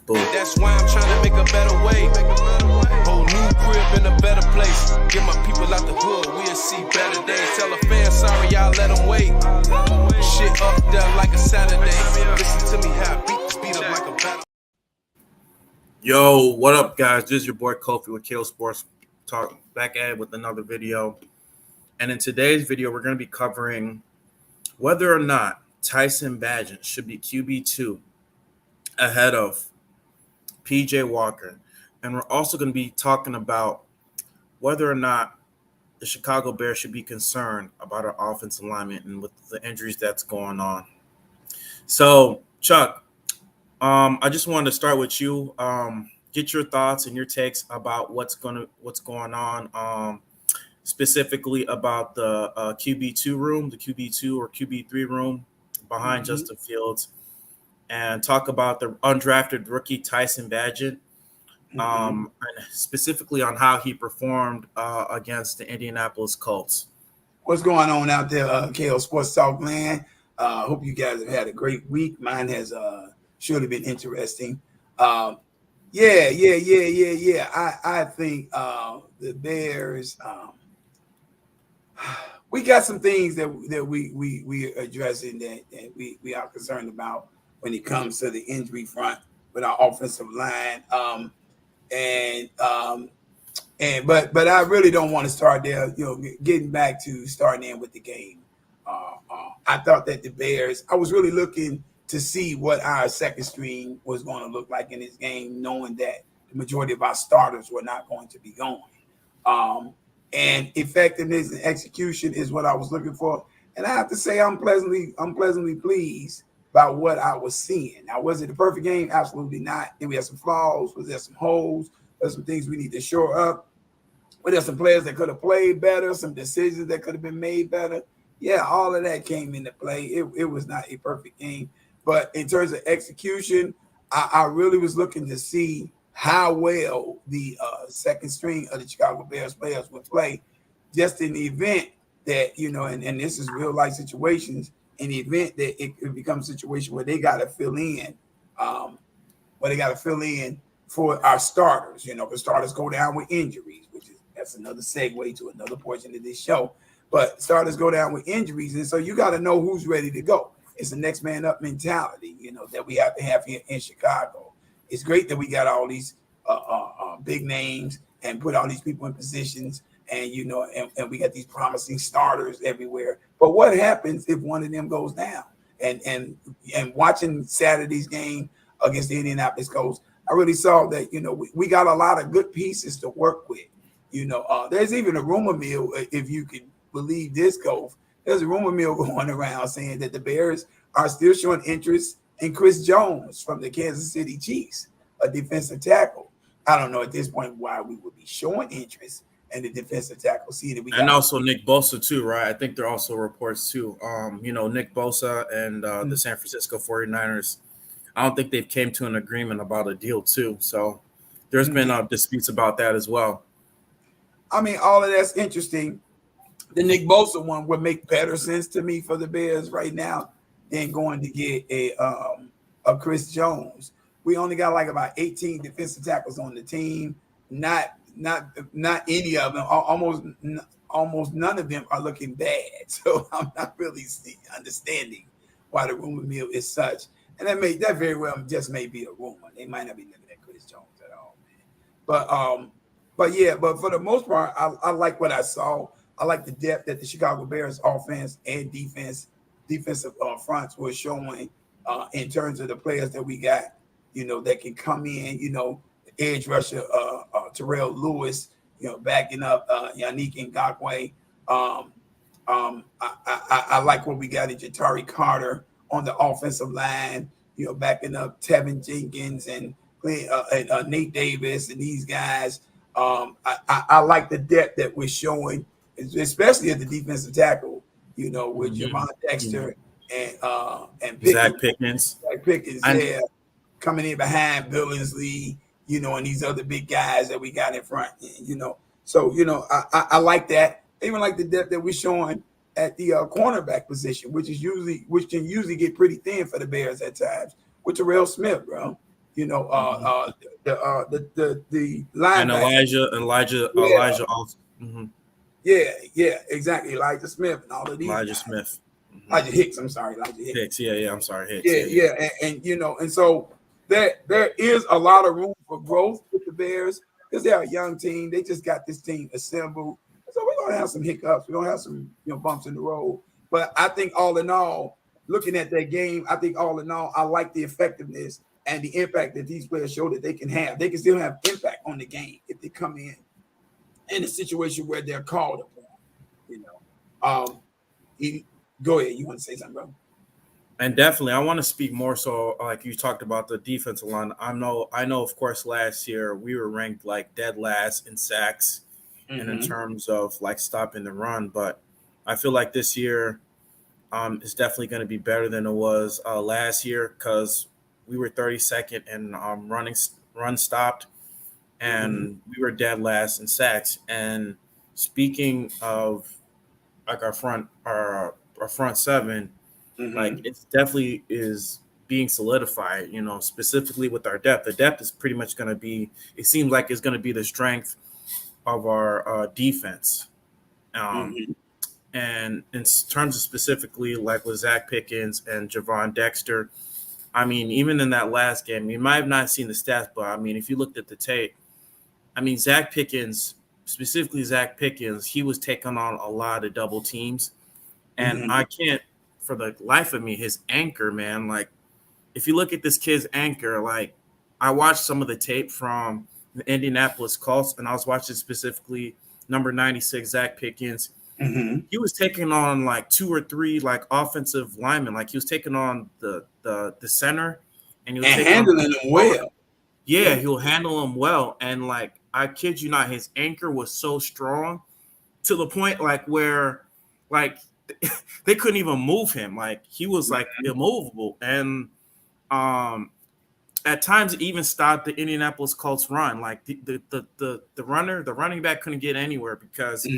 Boom. That's why I'm trying to make a better way. Whole new crib in a better place. Get my people out the hood, we'll see better days. Tell a fan sorry, I'll let them wait. Shit up there like a Saturday. Listen to me how I beat the speed up like a battle. Yo, what up, guys? This is your boy Kofi with KO Sports Talk, back at it with another video. And in today's video, we're going to be covering whether or not Tyson Bagent should be QB2 ahead of PJ Walker. And we're also going to be talking about whether or not the Chicago Bears should be concerned about our offensive alignment and with the injuries that's going on. So, Chuck, I just wanted to start with you. Get your thoughts and your takes about what's going on, specifically about the QB2 room, the QB2 or QB3 room behind Justin Fields, and talk about the undrafted rookie Tyson Bagent, and specifically on how he performed against the Indianapolis Colts. What's going on out there, KO Sports Talk, man? Hope you guys have had a great week. Mine has surely been interesting. I think the Bears. We got some things that we are addressing that we are concerned about when it comes to the injury front with our offensive line. But I really don't want to start there. Getting back to starting in with the game. I thought that the Bears. I was really looking to see what our second string was going to look like in this game, knowing that the majority of our starters were not going to be going. And effectiveness and execution is what I was looking for. And I have to say I'm pleasantly pleased by what I was seeing. Now, was it a perfect game? Absolutely not. And we had some flaws. Was there some holes? There's some things we need to shore up. Were there some players that could have played better? Some decisions that could have been made better? Yeah, all of that came into play. It was not a perfect game. But in terms of execution, I really was looking to see how well the second string of the Chicago Bears players would play, just in the event that, and this is real life situations, in the event that it could become a situation where they got to fill in, for our starters. The starters go down with injuries, that's another segue to another portion of this show. But starters go down with injuries, and so you got to know who's ready to go. It's the next man up mentality, that we have to have here in Chicago. It's great that we got all these big names and put all these people in positions, and and we got these promising starters everywhere. But what happens if one of them goes down? And watching Saturday's game against the Indianapolis Colts, I really saw that we got a lot of good pieces to work with. There's even a rumor mill, if you can believe this, Cove. There's a rumor mill going around saying that the Bears are still showing interest in Chris Jones from the Kansas City Chiefs, a defensive tackle. I don't know at this point why we would be showing interest in the defensive tackle. And also Nick Bosa too, right? I think there are also reports too. Nick Bosa and the San Francisco 49ers. I don't think they've came to an agreement about a deal too. So there's been disputes about that as well. I mean, all of that's interesting. The Nick Bosa one would make better sense to me for the Bears right now than going to get a Chris Jones. We only got like about 18 defensive tackles on the team. Not any of them. Almost none of them are looking bad. So I'm not really understanding why the rumor mill is such. And that very well just may be a rumor. They might not be looking at Chris Jones at all, man. But for the most part, I like what I saw. I like the depth that the Chicago Bears offense and defensive fronts were showing in terms of the players that we got, that can come in, edge rusher Terrell Lewis, backing up Yannick Ngakoue. I like what we got in Ja'Tyre Carter on the offensive line, backing up Teven Jenkins and Nate Davis and these guys. I like the depth that we're showing, especially at the defensive tackle, with Javon Dexter and Pickens. Zach Pickens. Coming in behind Billingsley, and these other big guys that we got in front, So, I like that. I even like the depth that we're showing at the cornerback position, which can usually get pretty thin for the Bears at times with Terrell Smith, bro. You know, the And linebacker. Yeah, Elijah also. yeah, exactly. Elijah Smith and all of these Elijah guys. Smith. Elijah Hicks, I'm sorry, Elijah Hicks. Hicks, yeah, I'm sorry, Hicks. Yeah. And you know, and so there is a lot of room for growth with the Bears because they're a young team. They just got this team assembled. So we're gonna have some hiccups. We're gonna have some bumps in the road. But I think all in all, looking at that game, I think all in all, I like the effectiveness and the impact that these players show that they can have. They can still have impact on the game if they come in a situation where they're called upon. You know, go ahead. You want to say something, bro? And definitely, I want to speak more so, like you talked about the defensive line. I know. Of course, last year we were ranked like dead last in sacks, and in terms of like stopping the run. But I feel like this year, is definitely going to be better than it was last year because we were 32nd in run stopped, and we were dead last in sacks. And speaking of like our front seven. Like it's definitely is being solidified, specifically with our depth. The depth is pretty much going to be, it seems like it's going to be the strength of our defense. And in terms of specifically like with Zach Pickens and Javon Dexter, I mean, even in that last game, you might have not seen the stats, but I mean, if you looked at the tape, I mean, Zach Pickens, he was taking on a lot of double teams. And I can't, for the life of me, his anchor, man, like if you look at this kid's anchor, like I watched some of the tape from the Indianapolis Colts and I was watching specifically number 96, Zach Pickens. He was taking on like 2 or 3 like offensive linemen. Like he was taking on the center and he was handling them well. Yeah, he'll handle them well. And like, I kid you not, his anchor was so strong to the point like where like they couldn't even move him. Like he was like immovable. And at times it even stopped the Indianapolis Colts run. Like the running back couldn't get anywhere because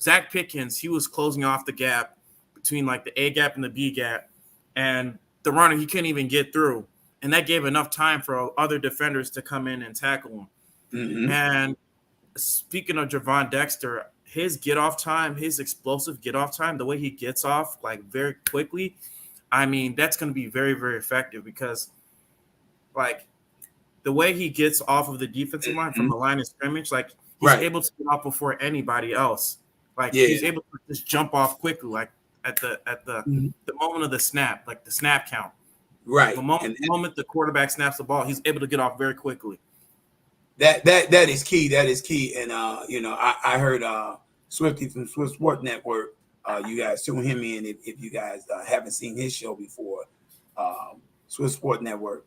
Zach Pickens, he was closing off the gap between like the A gap and the B gap. And the runner, he couldn't even get through. And that gave enough time for other defenders to come in and tackle him. And speaking of Javon Dexter, his get-off time, his explosive get-off time, the way he gets off like very quickly, I mean, that's going to be very, very effective because like the way he gets off of the defensive line from the line of scrimmage, like he's able to get off before anybie else. Like he's able to just jump off quickly, like at the moment of the snap, like the snap count. Right. The moment the quarterback snaps the ball, he's able to get off very quickly. That is key. That is key. And I heard Swifty from Swift Sport Network. You guys tune him in if you guys haven't seen his show before. Swift Sport Network.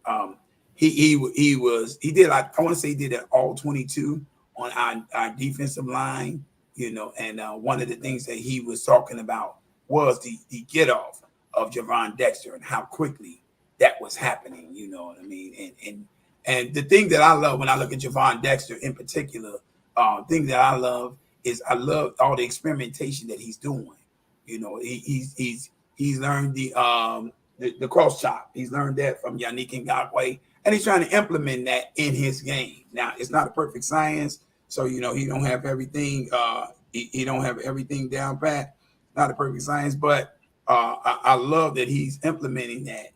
He did, like, I want to say he did an all 22 on our defensive line. And one of the things that he was talking about was the get off of Javon Dexter and how quickly that was happening. You know what I mean? And the thing that I love when I look at Javon Dexter in particular, thing that I love is I love all the experimentation that he's doing. He's learned the cross chop. He's learned that from Yannick Ngakoue, and he's trying to implement that in his game. Now, it's not a perfect science, so he don't have everything. He don't have everything down pat. Not a perfect science, but I love that he's implementing that.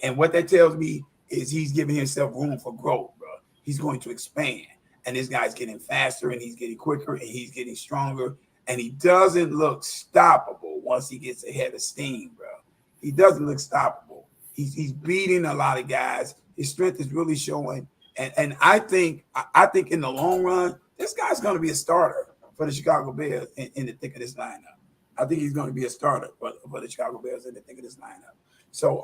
And what that tells me is he's giving himself room for growth, bro. He's going to expand. And this guy's getting faster and he's getting quicker and he's getting stronger. And he doesn't look stoppable once he gets ahead of steam, bro. He doesn't look stoppable. He's beating a lot of guys. His strength is really showing. And I think in the long run, this guy's going to be a starter for the Chicago Bears in the thick of this lineup. I think he's going to be a starter for the Chicago Bears in the thick of this lineup. So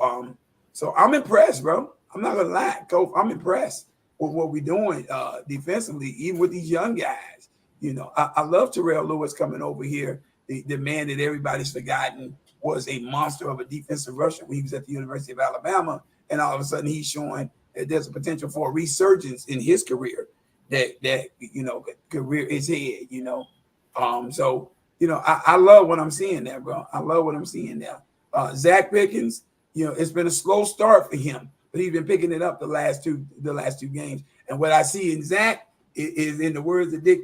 I'm impressed, bro. I'm not gonna lie, Coach. I'm impressed with what we're doing defensively, even with these young guys. I love Terrell Lewis coming over here. The man that everybody's forgotten was a monster of a defensive rusher when he was at the University of Alabama, and all of a sudden he's showing that there's a potential for a resurgence in his career. That could rear his head. I love what I'm seeing there, bro. I love what I'm seeing there. Zach Pickens, it's been a slow start for him, but he's been picking it up the last two games. And what I see in Zach is in the words of Dick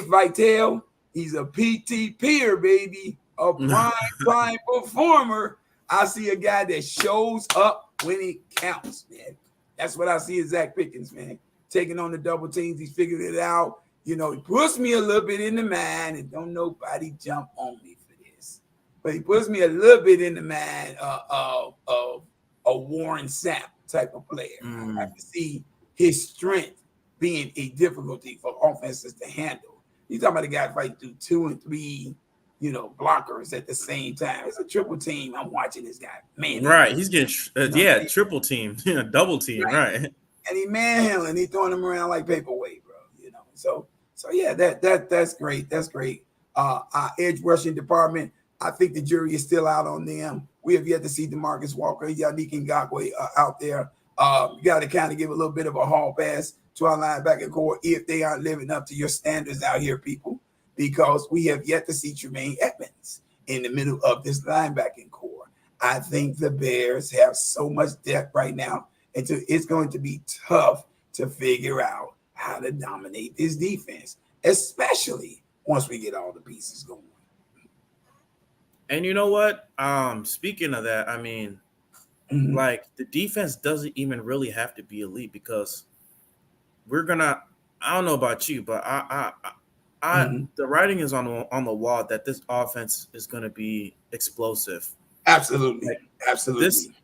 Vitale, he's a PTPer, baby, a prime performer. I see a guy that shows up when it counts, man. That's what I see in Zach Pickens, man. Taking on the double teams, he's figured it out. You know, he puts me a little bit in the mind, and don't nobody jump on me for this. But he puts me a little bit in the mind of a Warren Sapp type of player. I can see his strength being a difficulty for offenses to handle. You're talking about a guy fighting through 2 and 3, you know, blockers at the same time. It's a triple team. I'm watching this guy, man. Right, he's getting triple team, double team, right? And he manhandling, he throwing them around like paperweight, bro. You know, so yeah, that's great. That's great. Our edge rushing department, I think the jury is still out on them. We have yet to see DeMarcus Walker, Yannick Ngakoue out there. You got to kind of give a little bit of a hall pass to our linebacker core if they aren't living up to your standards out here, people, because we have yet to see Tremaine Edmonds in the middle of this linebacking core. I think the Bears have so much depth right now, and it's going to be tough to figure out how to dominate this defense, especially once we get all the pieces going. And you know what? Speaking of that, I mean, like the defense doesn't even really have to be elite because I don't know about you, but the writing is on the wall that this offense is going to be explosive. Absolutely. Absolutely.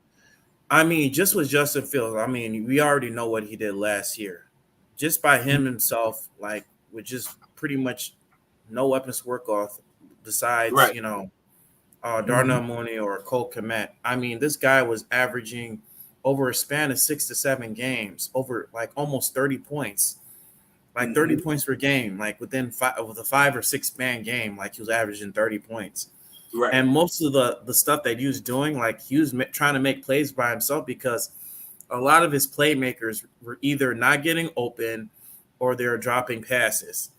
I mean, just with Justin Fields, I mean, we already know what he did last year. Just by him himself, like with just pretty much no weapons to work off besides, Darnell Mooney or Cole Kmet. I mean, this guy was averaging over a span of 6 to 7 games, over like almost 30 points, like 30 points per game, like with a 5 or 6 man game, like he was averaging 30 points. Right. And most of the stuff that he was doing, like he was trying to make plays by himself because a lot of his playmakers were either not getting open or they're dropping passes.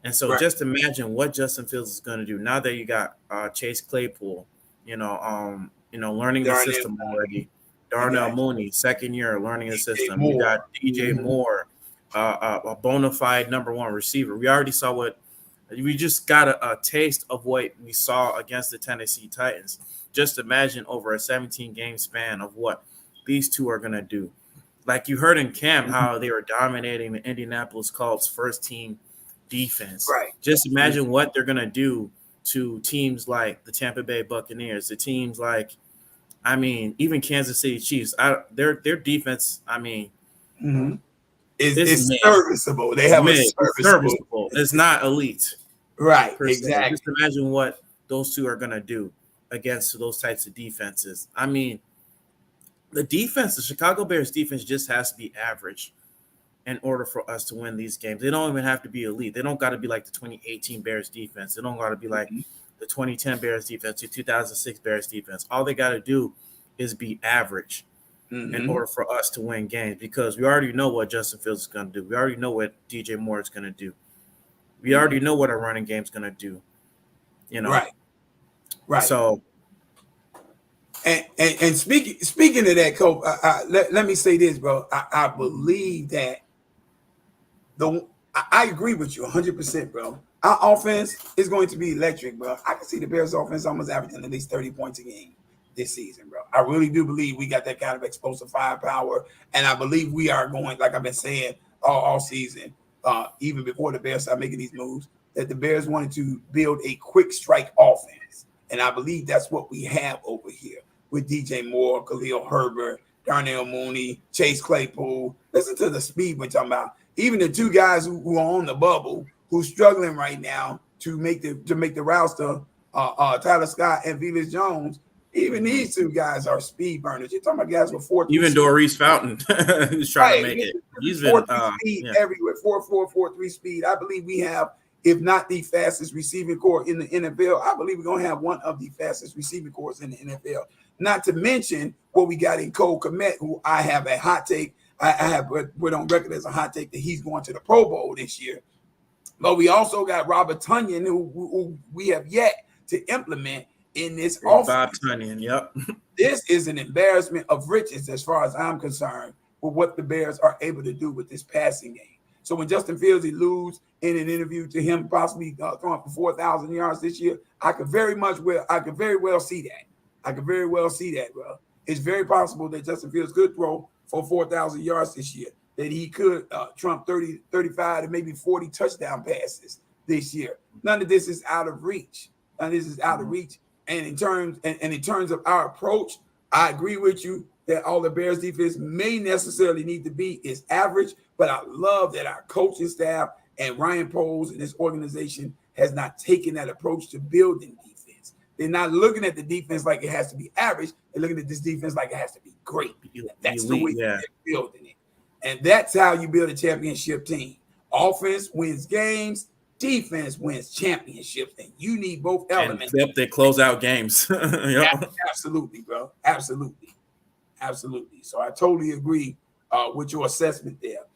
And so just imagine what Justin Fields is going to do now that you got Chase Claypool, learning the system already. Darnell Mooney, second year, learning the system. You got DJ Moore, a bona fide number 1 receiver. We already saw we just got a taste of what we saw against the Tennessee Titans. Just imagine over a 17-game span of what these two are going to do. Like you heard in camp how they were dominating the Indianapolis Colts first team defense. Right. Just imagine what they're going to do to teams like the Tampa Bay Buccaneers, the teams like, I mean, even Kansas City Chiefs. Their defense, I mean, it's serviceable. They have a serviceable. It's not elite. Right, exactly. Just imagine what those two are going to do against those types of defenses. I mean, the Chicago Bears defense just has to be average in order for us to win these games. They don't even have to be elite. They don't got to be like the 2018 Bears defense. They don't got to be like the 2010 Bears defense, the 2006 Bears defense. All they got to do is be average in order for us to win games because we already know what Justin Fields is going to do. We already know what DJ Moore is going to do. We already know what our running game is going to do. Right. So, and speaking of that, Coach, let me say this, bro. I believe that I agree with you 100%, bro. Our offense is going to be electric, bro. I can see the Bears offense almost averaging at least 30 points a game this season, bro. I really do believe we got that kind of explosive firepower, and I believe we are going, like I've been saying all season, even before the Bears started making these moves, that the Bears wanted to build a quick strike offense, and I believe that's what we have over here with DJ Moore, Khalil Herbert, Darnell Mooney, Chase Claypool. Listen to the speed we're talking about. Even the two guys who are on the bubble, who's struggling right now to make the roster, Tyler Scott and Velus Jones. Even these two guys are speed burners. You're talking about guys with 4. Even Doris Fountain is trying to make it. He's been speed everywhere. 4.4, 4.3 speed. I believe we have, if not the fastest receiving core in the NFL, I believe we're gonna have one of the fastest receiving cores in the NFL. Not to mention what we got in Cole Kmet, who I have a hot take. I have put on record as a hot take that he's going to the Pro Bowl this year. But we also got Robert Tonyan, who we have yet to implement in this Bob offense. Tunyon, yep. This is an embarrassment of riches as far as I'm concerned with what the Bears are able to do with this passing game. So when Justin Fields alludes in an interview to him possibly throwing for 4,000 yards this year, I could very well see that. I could very well see that, bro. It's very possible that Justin Fields could throw for 4,000 yards this year, that he could trump 30, 35, and maybe 40 touchdown passes this year. None of this is out of reach. None of this is out of reach. And in terms of our approach, I agree with you that all the Bears defense may necessarily need to be is average, but I love that our coaching staff and Ryan Poles and this organization has not taken that approach to building defense. They're not looking at the defense like it has to be average. They're looking at this defense like it has to be great. That's the way they're building it. And that's how you build a championship team. Offense wins games. Defense wins championships, and you need both elements. Yep, they close out games. Yep. Absolutely, bro. Absolutely. So I totally agree with your assessment there.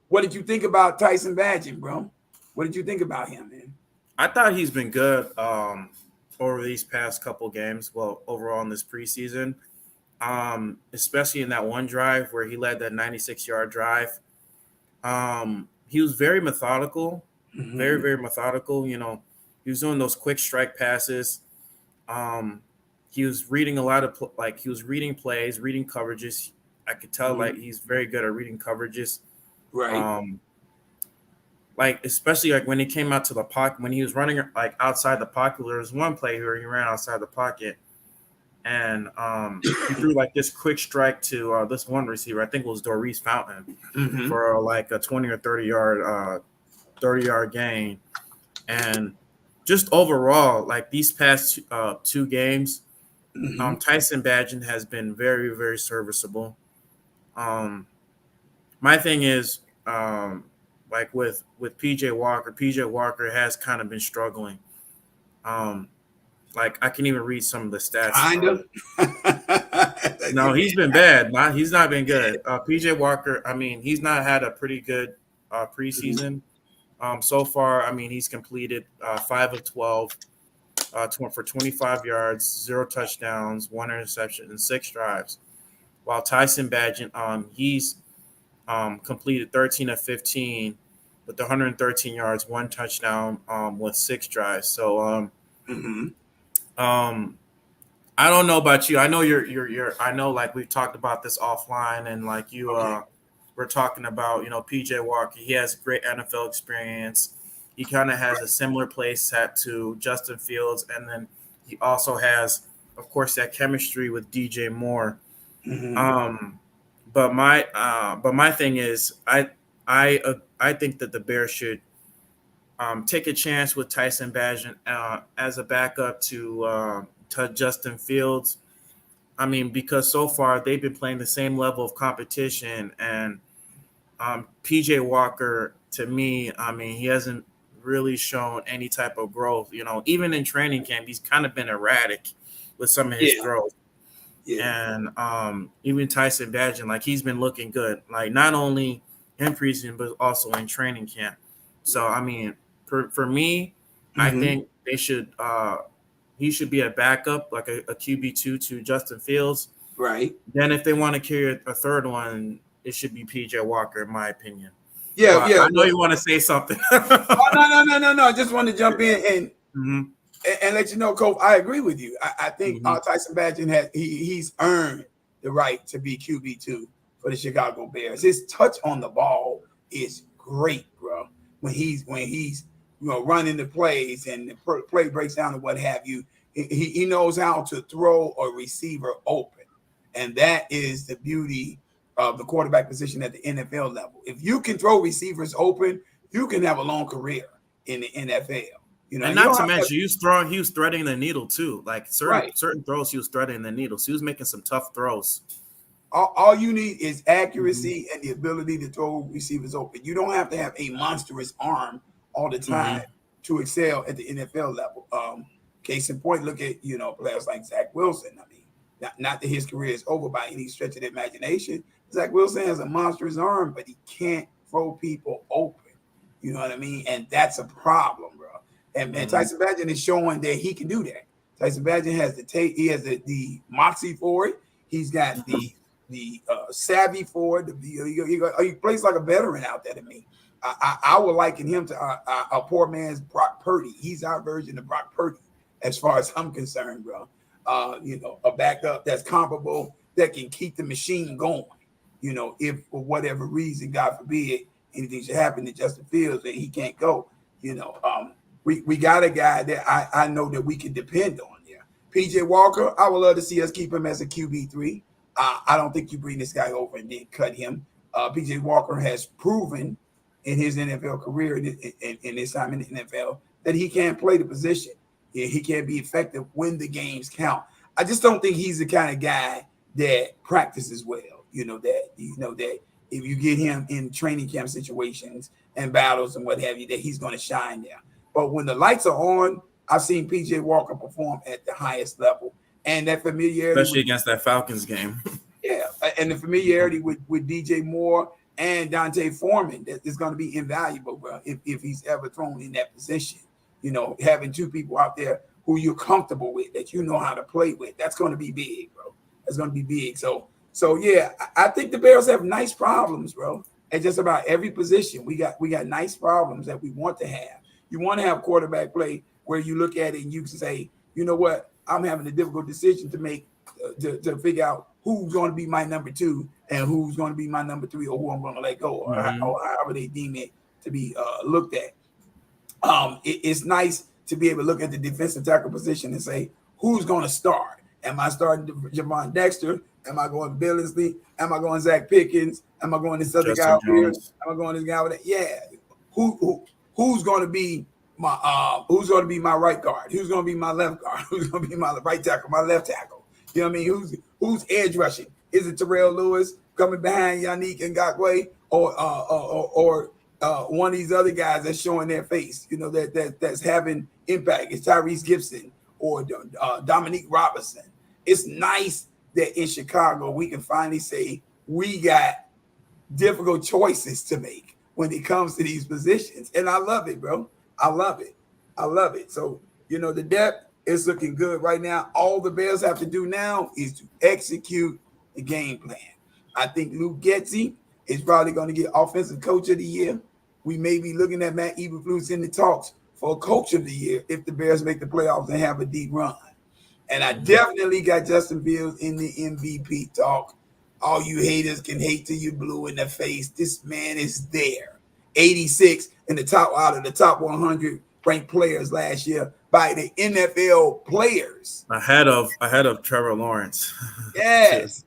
What did you think about Tyson Bagent, bro? What did you think about him, man? I thought he's been good over these past couple games. Well, overall in this preseason, especially in that one drive where he led that 96-yard drive. He was very methodical. Very, very methodical. You know, he was doing those quick strike passes. He was reading a lot of he was reading plays, reading coverages. I could tell like he's very good at reading coverages. Right. Especially like when he came out to the pocket, when he was running like outside the pocket. There was one play where he ran outside the pocket, and he threw like this quick strike to this one receiver. I think it was Doris Fountain for like a 20 or 30-yard gain. And just overall, like these past two games, Tyson Bagent has been very, very serviceable. My thing is, like with PJ Walker has kind of been struggling. Like I can even read some of the stats. Kind of. No, he's been bad. He's not been good. PJ Walker, I mean, he's not had a pretty good preseason. So far, I mean, he's completed 5 of 12 for 25 yards, 0 touchdowns, 1 interception, and 6 drives. While Tyson Bagent, he's completed 13 of 15 with 113 yards, 1 touchdown, with 6 drives. So, I don't know about you. I know you're. I know, like we've talked about this offline, and like you. We're talking about, PJ Walker. He has great NFL experience. He kind of has a similar play set to Justin Fields. And then he also has, of course, that chemistry with DJ Moore. But my thing is, I think that the Bears should take a chance with Tyson Bagent as a backup to Justin Fields. I mean, because so far they've been playing the same level of competition, and PJ Walker, to me, I mean, he hasn't really shown any type of growth. Even in training camp, he's kind of been erratic with some of his throws. Yeah. And even Tyson Bagent, like he's been looking good, like not only in preseason but also in training camp. So I mean, for me, I think they should. He should be a backup, like a QB2 to Justin Fields. Right. Then if they want to carry a third one, it should be PJ Walker, in my opinion. Yeah. I know you want to say something. No. I just want to jump in and let you know, Coach, I agree with you. I think Tyson Bagent he's earned the right to be QB2 for the Chicago Bears. His touch on the ball is great, bro. When he's running the plays and the play breaks down and what have you, he knows how to throw a receiver open. And that is the beauty of the quarterback position at the NFL level. If you can throw receivers open, you can have a long career in the NFL. And not to mention, he was threading the needle too. Like certain throws, he was threading the needle. So he was making some tough throws. All you need is accuracy and the ability to throw receivers open. You don't have to have a monstrous arm all the time to excel at the NFL level. Case in point, look at players like Zach Wilson. I mean, not that his career is over by any stretch of the imagination. Zach Wilson has a monstrous arm, but he can't throw people open. You know what I mean? And that's a problem, bro. And Tyson Bagent is showing that he can do that. Tyson Bagent has the tape. He has the moxie for it. He's got the savvy for it. He plays like a veteran out there to me. I would liken him to a poor man's Brock Purdy. He's our version of Brock Purdy, as far as I'm concerned, bro. A backup that's comparable, that can keep the machine going. If for whatever reason, God forbid, anything should happen to Justin Fields and he can't go, we got a guy that I know that we can depend on there. PJ Walker, I would love to see us keep him as a QB3. I don't think you bring this guy over and then cut him. PJ Walker has proven in his NFL career, in his time in the NFL, that he can play the position. Yeah, he can be effective when the games count. I just don't think he's the kind of guy that practices well. That if you get him in training camp situations and battles and what have you, that he's going to shine there. But when the lights are on, I've seen PJ Walker perform at the highest level, and that familiarity, especially against that Falcons game. Yeah, and the familiarity with DJ Moore and Dante Foreman, that is going to be invaluable, bro, if he's ever thrown in that position. Having two people out there who you're comfortable with, that you know how to play with, that's going to be big, bro. That's going to be big. So yeah, I think the Bears have nice problems, bro. At just about every position, we got nice problems that we want to have. You want to have quarterback play where you look at it and you can say, you know what, I'm having a difficult decision to make to figure out who's going to be my number 2 and who's going to be my number 3, or who I'm going to let go, or however they deem it to be looked at. It's nice to be able to look at the defensive tackle position and say, who's going to start? Am I starting Javon Dexter? Am I going Billingsley? Am I going Zach Pickens? Am I going this other guy over here? Am I going this guy over there? Yeah. Who's going to be my right guard? Who's going to be my left guard? Who's going to be my right tackle? My left tackle? You know what I mean? Who's edge rushing? Is it Terrell Lewis coming behind Yannick Ngakoue, or one of these other guys that's showing their face? That's having impact. It's Tyrese Gibson or Dominique Robinson. It's nice that in Chicago we can finally say we got difficult choices to make when it comes to these positions. And I love it, bro. I love it. So, the depth is looking good right now. All the Bears have to do now is to execute the game plan. I think Luke Getsy is probably going to get Offensive Coach of the Year. We may be looking at Matt Eberflus in the talks for Coach of the Year if the Bears make the playoffs and have a deep run. And I definitely got Justin Fields in the MVP talk. All you haters can hate till you blue in the face. This man is there. 86 in the top out of the top 100 ranked players last year by the NFL players. Ahead of Trevor Lawrence. Yes.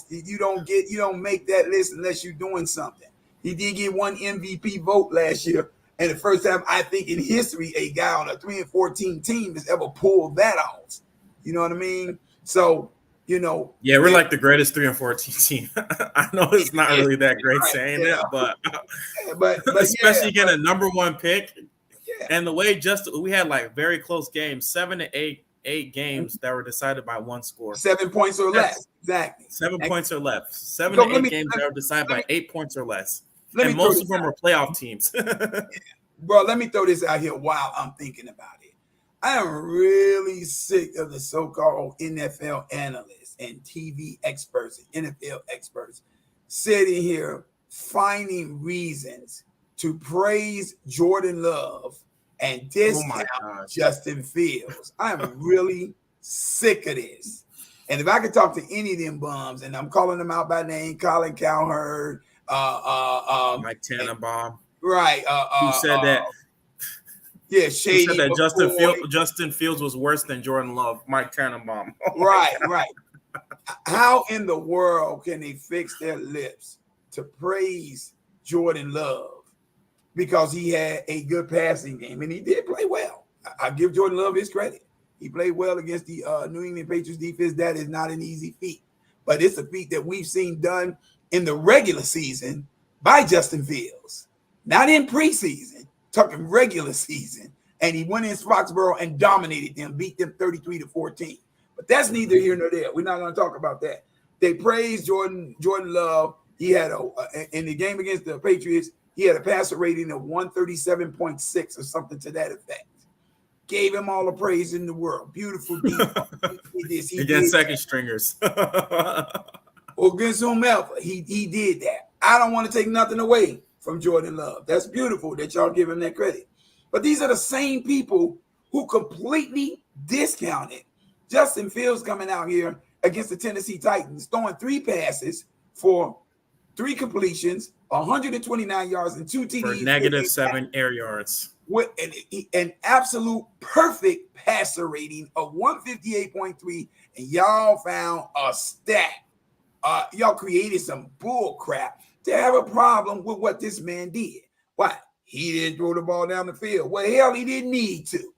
You don't make that list unless you're doing something. He did get one MVP vote last year, and the first time I think in history a guy on a 3-14 team has ever pulled that off. You know what I mean? So, yeah, we're like the greatest 3-14 team. I know it's not really that great saying that, but especially getting a number 1 pick. Yeah. And the way we had like very close games, 7 to 8 games that were decided by 1 score. 7 points or less. Exactly. 7 points or less. 7 to 8 games that were decided by 8 points or less. And most of them were playoff teams. Bro, let me throw this out here while I'm thinking about it. I am really sick of the so-called NFL analysts and TV experts and NFL experts sitting here finding reasons to praise Jordan Love and discount Justin Fields. I am really sick of this. And if I could talk to any of them bums, and I'm calling them out by name, Colin Cowherd, Mike Tannenbaum, right? Who said that? Yeah, Shady. Who said that Justin Fields was worse than Jordan Love? Mike Tannenbaum. Right. How in the world can they fix their lips to praise Jordan Love because he had a good passing game, and he did play well? I give Jordan Love his credit. He played well against the New England Patriots defense. That is not an easy feat, but it's a feat that we've seen done in the regular season by Justin Fields, not in preseason, talking regular season. And he went in Foxborough and dominated them, beat them 33-14. But that's neither here nor there. We're not going to talk about that. They praised Jordan Love. He had in the game against the Patriots, he had a passer rating of 137.6 or something to that effect. Gave him all the praise in the world. Beautiful defense. He did this. He Against did second stringers. or against whomever. He did that. I don't want to take nothing away from Jordan Love. That's beautiful that y'all give him that credit. But these are the same people who completely discounted Justin Fields coming out here against the Tennessee Titans, throwing 3 passes for 3 completions, 129 yards, and 2 TDs. For -7 air yards. With an absolute perfect passer rating of 158.3, and y'all found a stat. Y'all created some bull crap to have a problem with what this man did. Why? He didn't throw the ball down the field. Well, hell, he didn't need to.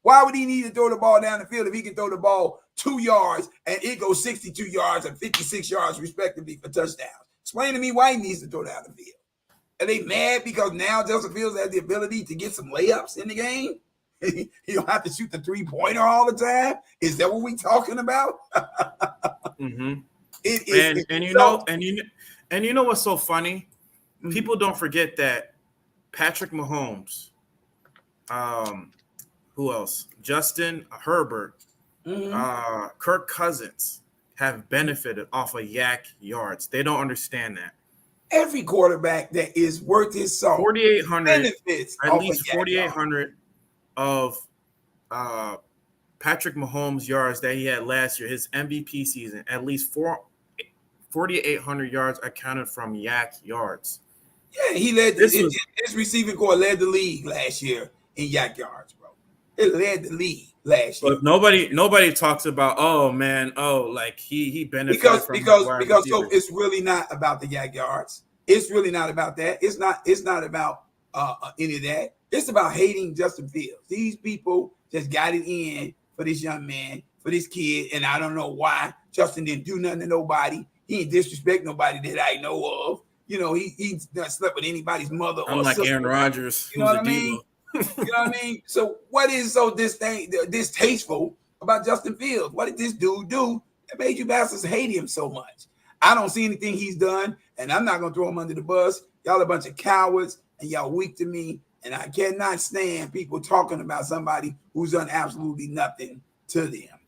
Why would he need to throw the ball down the field if he can throw the ball 2 yards and it goes 62 yards and 56 yards respectively for touchdowns? Explain to me why he needs to throw down the field. Are they mad because now Justin Fields has the ability to get some layups in the game? He don't have to shoot the 3-pointer all the time? Is that what we talking about? Mm-hmm. It is, and you know what's so funny? Mm-hmm. People don't forget that Patrick Mahomes, who else? Justin Herbert, Kirk Cousins have benefited off of yak yards. They don't understand that. Every quarterback that is worth his salt 4,800 benefits at least 4,800 of Patrick Mahomes' yards that he had last year, his MVP season, at least 4,800 yards accounted from yak yards. Yeah, he led his receiving core led the league last year in yak yards, bro. It led the league last year. But nobody talks about like he benefited because so it's really not about the yak yards. It's really not about that. It's not about any of that. It's about hating Justin Fields. These people just got it in for this young man, for this kid, and I don't know why Justin didn't do nothing to nobody. He didn't disrespect nobody that I know of. You know, he not slept with anybody's mother or unlike sister. Aaron Rodgers. You know what I mean? You know what I mean? So what is so distasteful about Justin Fields? What did this dude do that made you bastards hate him so much? I don't see anything he's done, and I'm not going to throw him under the bus. Y'all a bunch of cowards, and y'all weak to me, and I cannot stand people talking about somebody who's done absolutely nothing to them.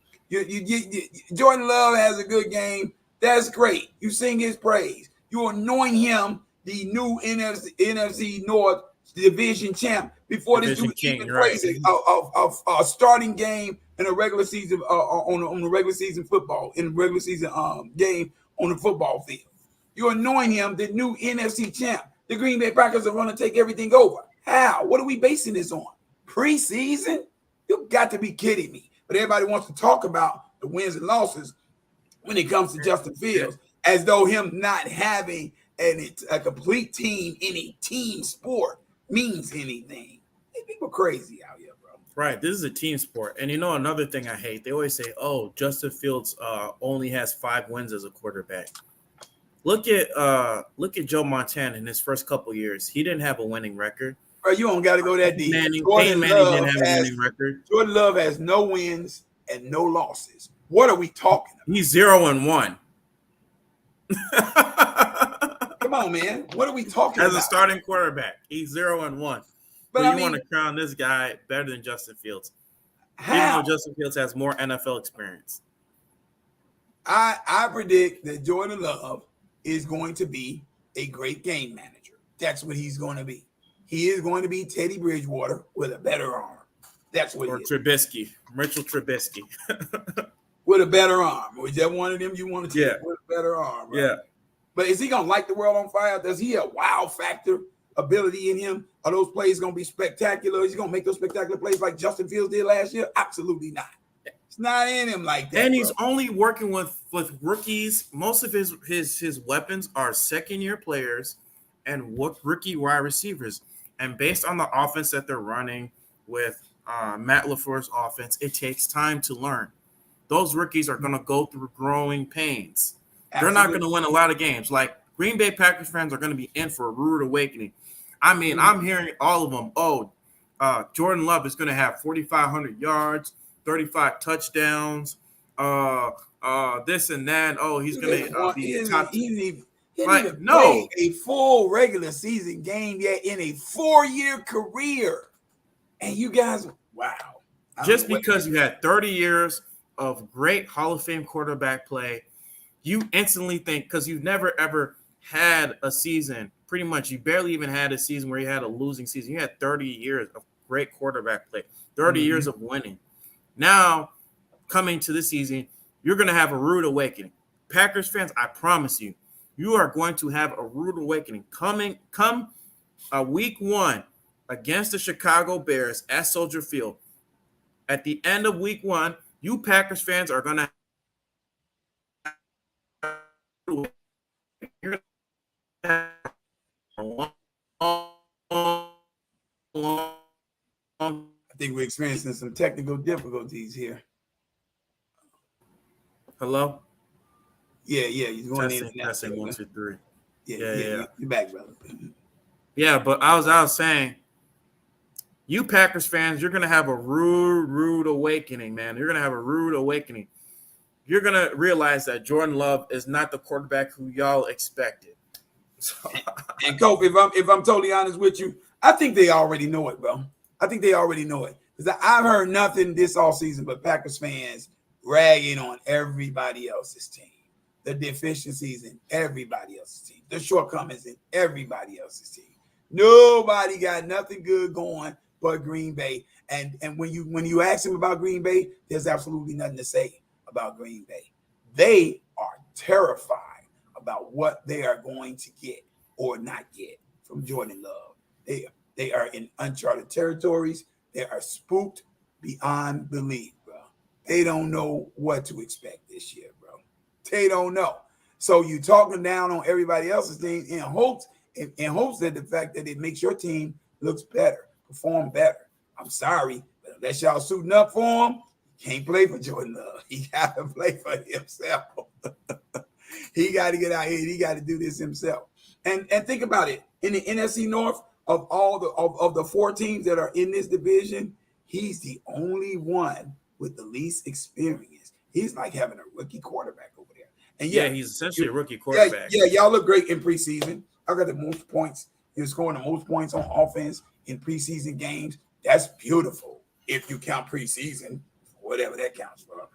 Jordan Love has a good game. That's great. You sing his praise. You anoint him the new NFC North division champ before this dude even plays a starting game in a regular season on the regular season football in the regular season game on the football field. You anoint him the new NFC champ. The Green Bay Packers are going to take everything over. How? What are we basing this on? Preseason? You've got to be kidding me. But everybody wants to talk about the wins and losses when it comes to Justin Fields, as though him not having a complete team in a team sport means anything. Hey, people crazy out here, bro. Right. This is a team sport. And you know, another thing I hate, they always say, oh, Justin Fields only has 5 wins as a quarterback. Look at Joe Montana in his first couple years. He didn't have a winning record. Bro, you don't got to go that deep. Peyton Manning didn't have a winning record. Jordan Love has no wins and no losses. What are we talking about? He's 0-1. Come on, man. What are we talking about? As a starting quarterback, he's 0-1. But you want to crown this guy better than Justin Fields. How? Even though Justin Fields has more NFL experience. I predict that Jordan Love is going to be a great game manager. That's what he's going to be. He is going to be Teddy Bridgewater with a better arm. That's what he is. Or Trubisky, Mitchell Trubisky. With a better arm. Is that one of them you want to take with a better arm? Right? Yeah. But is he going to light the world on fire? Does he have wow factor ability in him? Are those plays going to be spectacular? Is he going to make those spectacular plays like Justin Fields did last year? Absolutely not. It's not in him like that. And he's only working with rookies. Most of his weapons are second-year players and rookie wide receivers. And based on the offense that they're running with Matt LaFleur's offense, it takes time to learn. Those rookies are going to go through growing pains. Absolutely. They're not going to win a lot of games. Like, Green Bay Packers fans are going to be in for a rude awakening. I mean, I'm hearing all of them. Oh, Jordan Love is going to have 4,500 yards, 35 touchdowns, this and that. Oh, he's going to be a top. He didn't even play a full regular season game yet in a 4-year career. And you guys, wow. Just because you had 30 years of great Hall of Fame quarterback play, you instantly think, because you've never ever had a season, pretty much you barely even had a season where you had a losing season. You had 30 years of great quarterback play, 30 years of winning. Now, coming to this season, you're going to have a rude awakening. Packers fans, I promise you, you are going to have a rude awakening. Come week 1 against the Chicago Bears at Soldier Field. At the end of week 1, you Packers fans are going to I think we're experiencing some technical difficulties here. Hello? Yeah, you're going in. Testing 1, 2, 3. Yeah. You're back, brother. Yeah, but I was saying, you Packers fans, you're gonna have a rude awakening, man. You're gonna have a rude awakening. You're gonna realize that Jordan Love is not the quarterback who y'all expected. And Cope, if I'm totally honest with you, I think they already know it, bro. I think they already know it, because I've heard nothing this offseason but Packers fans ragging on everybody else's team, the deficiencies in everybody else's team, the shortcomings in everybody else's team. Nobody got nothing good going but Green Bay. And when you ask him about Green Bay, there's absolutely nothing to say about Green Bay. They are terrified about what they are going to get or not get from Jordan Love. They are in uncharted territories. They are spooked beyond belief, bro. They don't know what to expect this year, bro. They don't know. So you talking down on everybody else's team in hopes that the fact that it makes your team looks better, perform better. I'm sorry, but unless y'all suiting up for him, he can't play for Jordan Love. He got to play for himself. He got to get out here. He got to do this himself. And think about it. In the NFC North, of all the 4 teams that are in this division, he's the only one with the least experience. He's like having a rookie quarterback over there. And yeah, he's essentially a rookie quarterback. Yeah, y'all look great in preseason. I got the most points. You're scoring the most points on offense in preseason games. That's beautiful if you count preseason, whatever that counts for.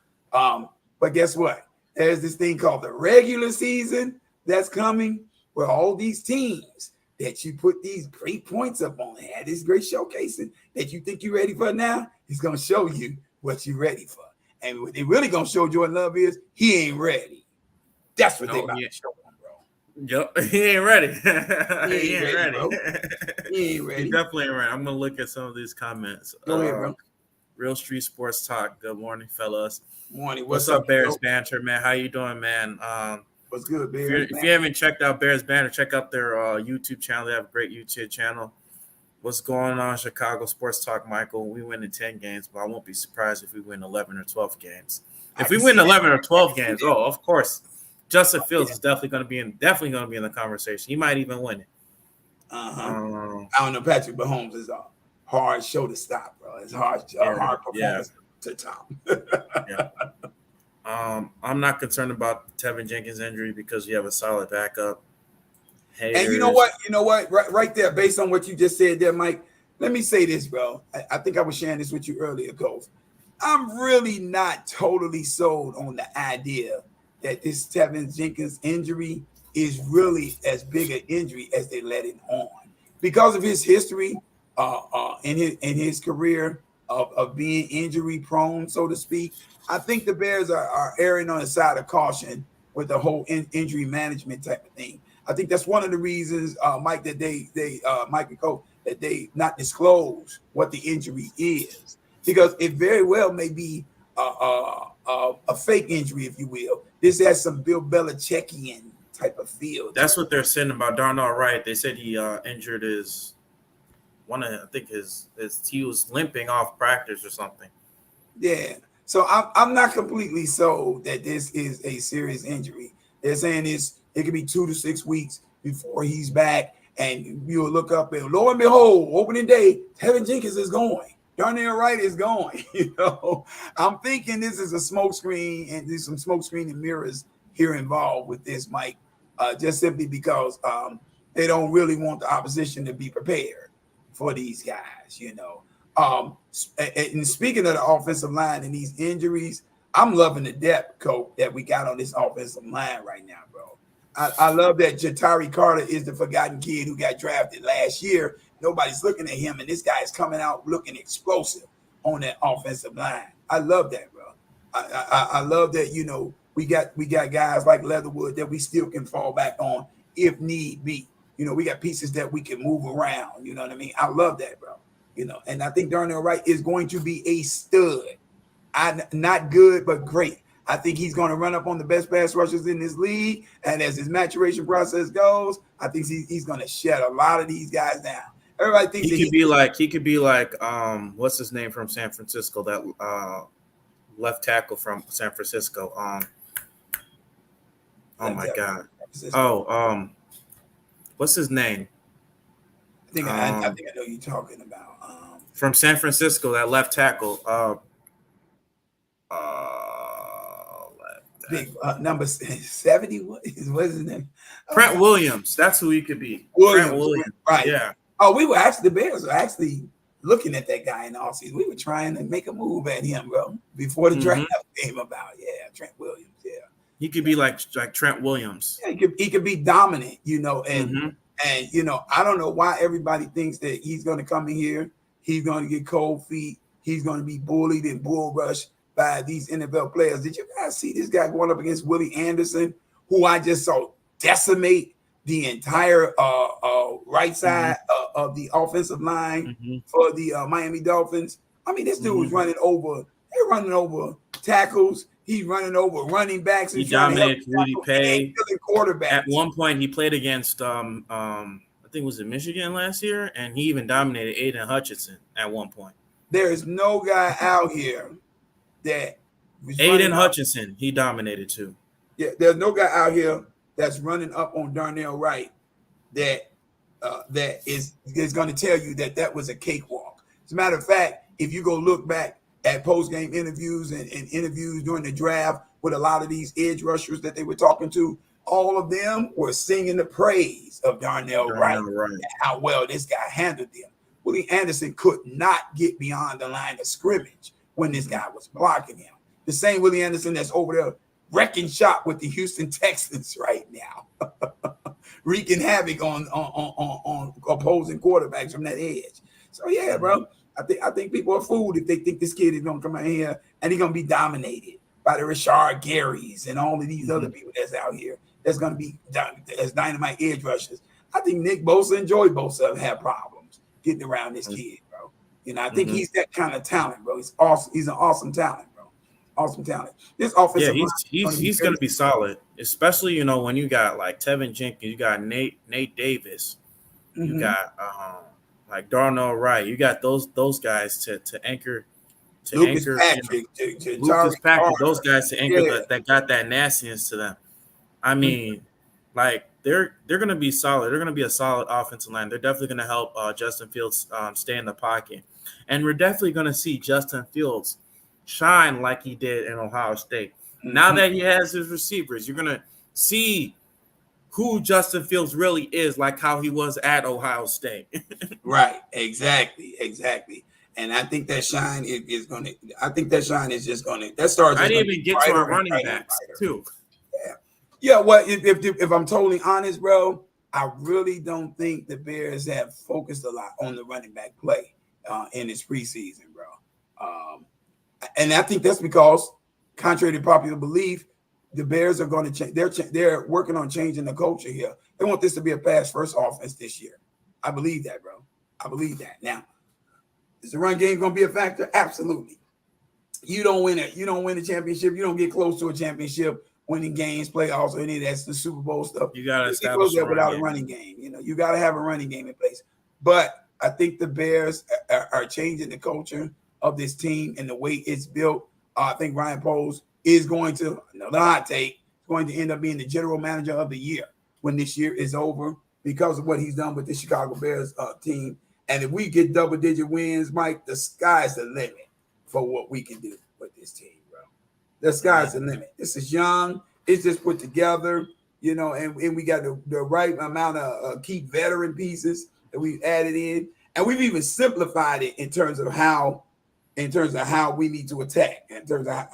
But guess what? There's this thing called the regular season that's coming, where all these teams that you put these great points up on, had this great showcasing that you think you're ready for now, he's going to show you what you're ready for. And what they really going to show Jordan Love is he ain't ready. That's what they about to show him, bro. Yep, he ain't ready. He ain't ready, bro. He ain't ready. He definitely ain't ready. I'm going to look at some of these comments. Go ahead, bro. Real Street Sports Talk. Good morning, fellas. Morning. What's up, Bears Banter, man? How you doing, man? What's good, Bears? If you haven't checked out Bears Banter, check out their YouTube channel. They have a great YouTube channel. What's going on, Chicago Sports Talk, Michael? We win in 10 games, but I won't be surprised if we win 11 or 12 games. If we win 11 or 12 games, of course, Justin Fields is definitely going to be in the conversation. He might even win it. I don't know. Patrick Mahomes is a hard show to stop, bro. It's hard performance to top. I'm not concerned about Teven Jenkins' injury because you have a solid backup. And you know what? Right there, based on what you just said there, Mike, let me say this, bro. I think I was sharing this with you earlier, Coach. I'm really not totally sold on the idea that this Teven Jenkins injury is really as big an injury as they let it on. Because of his history in his career of being injury prone, so to speak, I think the Bears are erring on the side of caution with the whole injury management type of thing. I think that's one of the reasons, Mike, that Mike and Cole, that they not disclose what the injury is, because it very well may be a fake injury, if you will. This has some Bill Belichickian type of feel. That's what they're saying about Darnell Wright. They said he injured he was limping off practice or something. Yeah. So I'm not completely sold that this is a serious injury. They're saying it could be 2 to 6 weeks before he's back, and you'll look up and lo and behold, opening day, Teven Jenkins is going. Darnell Wright is going. I'm thinking this is a smokescreen, and there's some smokescreen and mirrors here involved with this, Mike, just simply because they don't really want the opposition to be prepared for these guys. And speaking of the offensive line and these injuries, I'm loving the depth, coach, that we got on this offensive line right now, bro. I love that Jatari Carter is the forgotten kid who got drafted last year. Nobody's looking at him, and this guy is coming out looking explosive on that offensive line. I love that, bro. I love that, you know, we got guys like Leatherwood that we still can fall back on if need be. You know, we got pieces that we can move around. You know what I mean? I love that, bro. You know, and I think Darnell Wright is going to be a stud. Not good, but great. I think he's going to run up on the best pass rushers in this league. And as his maturation process goes, I think he's going to shut a lot of these guys down. Everybody thinks he could be like what's his name from San Francisco, that left tackle from San Francisco. Oh my God. What's his name? I think I know who you're talking about. From San Francisco, that left tackle. Number 70. What is his name? Trent Williams. That's who he could be. Trent Williams. Right. Yeah. Oh, the Bears were actually looking at that guy in the offseason. We were trying to make a move at him, bro, before the draft came about. Yeah, Trent Williams. Yeah. He could be like Trent Williams. Yeah, he could be dominant, you know, and you know, I don't know why everybody thinks that he's going to come in here, he's going to get cold feet, he's going to be bullied and bull rushed by these NFL players. Did you guys see this guy going up against Willie Anderson, who I just saw decimate the entire right side of the offensive line for the Miami Dolphins? I mean, this dude was running over tackles. He's running over running backs. He dominated Rudy Pay. Quarterback. At one point, he played against I think was it Michigan last year, and he even dominated Aiden Hutchinson at one point. There is no guy out here that Aiden Hutchinson, he dominated too. Yeah, there's no guy out here that's running up on Darnell Wright that is going to tell you that was a cakewalk. As a matter of fact, if you go look back at post-game interviews and interviews during the draft with a lot of these edge rushers that they were talking to, all of them were singing the praise of Darnell Wright and how well this guy handled them. Willie Anderson could not get beyond the line of scrimmage when this guy was blocking him. The same Willie Anderson that's over there wrecking shop with the Houston Texans right now, wreaking havoc on opposing quarterbacks from that edge. So yeah, bro, I think people are fooled if they think this kid is gonna come out here and he's gonna be dominated by the Rashard Garys and all of these other people that's out here that's gonna be as dynamite edge rushers. I think Nick Bosa and Joey Bosa have problems getting around this kid, bro. You know, I think he's that kind of talent, bro. He's awesome. He's an awesome talent, bro. Awesome talent. This offensive he's going to be solid, especially, you know, when you got like Teven Jenkins, you got Nate Davis, you got like Darnell Wright, you got those guys to anchor. Lucas Patrick, Lucas Patrick, those guys to anchor that got that nastiness to them. I mean, like they're going to be solid. They're going to be a solid offensive line. They're definitely going to help Justin Fields stay in the pocket, and we're definitely going to see Justin Fields shine like he did in Ohio State. Now that he has his receivers, you're going to see who Justin Fields really is, like how he was at Ohio State. Right. Exactly. And I think that shine is going to – I think that shine is just going to – that starts – I didn't even get to our running backs, too. Yeah, well, if I'm totally honest, bro, I really don't think the Bears have focused a lot on the running back play in this preseason, bro. And I think that's because, contrary to popular belief, the Bears are going to change. They're working on changing the culture here. They want this to be a pass-first offense this year. I believe that, bro. I believe that. Now, is the run game going to be a factor? Absolutely. You don't win it. You don't win a championship. You don't get close to a championship winning games, playoffs, or any of that's the Super Bowl stuff. You got to establish that without a running game. You know, you got to have a running game in place. But I think the Bears are changing the culture of this team and the way it's built. I think Ryan Poles is going to, another hot take, going to end up being the general manager of the year when this year is over because of what he's done with the Chicago Bears team. And if we get double-digit wins, Mike, the sky's the limit for what we can do with this team, bro. The sky's the limit. This is young. It's just put together, you know, and we got the right amount of key veteran pieces that we've added in. And we've even simplified it in terms of how we need to attack, in terms of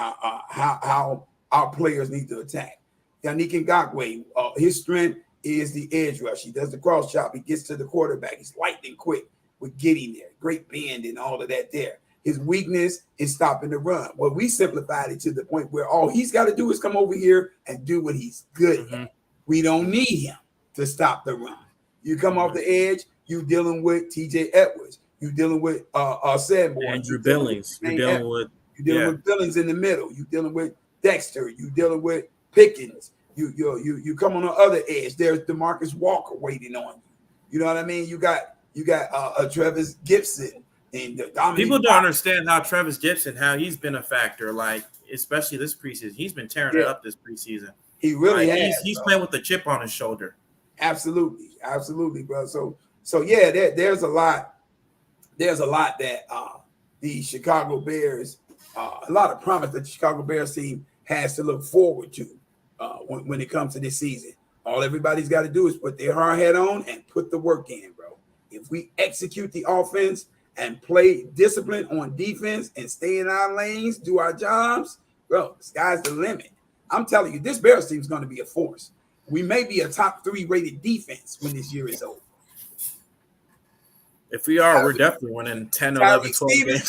how our players need to attack. Yannick Ngakoue, his strength is the edge rush. He does the cross chop. He gets to the quarterback. He's lightning quick with getting there. Great bend and all of that there. His weakness is stopping the run. Well, we simplified it to the point where all he's got to do is come over here and do what he's good at. We don't need him to stop the run. You come off the edge, you're dealing with TJ Edwards. You're dealing with Sanborn. Andrew Billings. You're dealing with Billings in the middle. You're dealing with Dexter. You're dealing with Pickens. You come on the other edge. There's DeMarcus Walker waiting on you. You know what I mean? You got Travis Gibson. And people don't understand how Travis Gibson, how he's been a factor, like especially this preseason. He's been tearing it up this preseason. He really has. He's playing with the chip on his shoulder. Absolutely, bro. So yeah, there's a lot. There's a lot that the Chicago Bears, a lot of promise that the Chicago Bears team has to look forward to when it comes to this season. All everybody's got to do is put their hard hat on and put the work in, bro. If we execute the offense and play discipline on defense and stay in our lanes, do our jobs, bro, the sky's the limit. I'm telling you, this Bears team is going to be a force. We may be a top 3 rated defense when this year is over. If we are, we're definitely winning 10, 11, 12 games.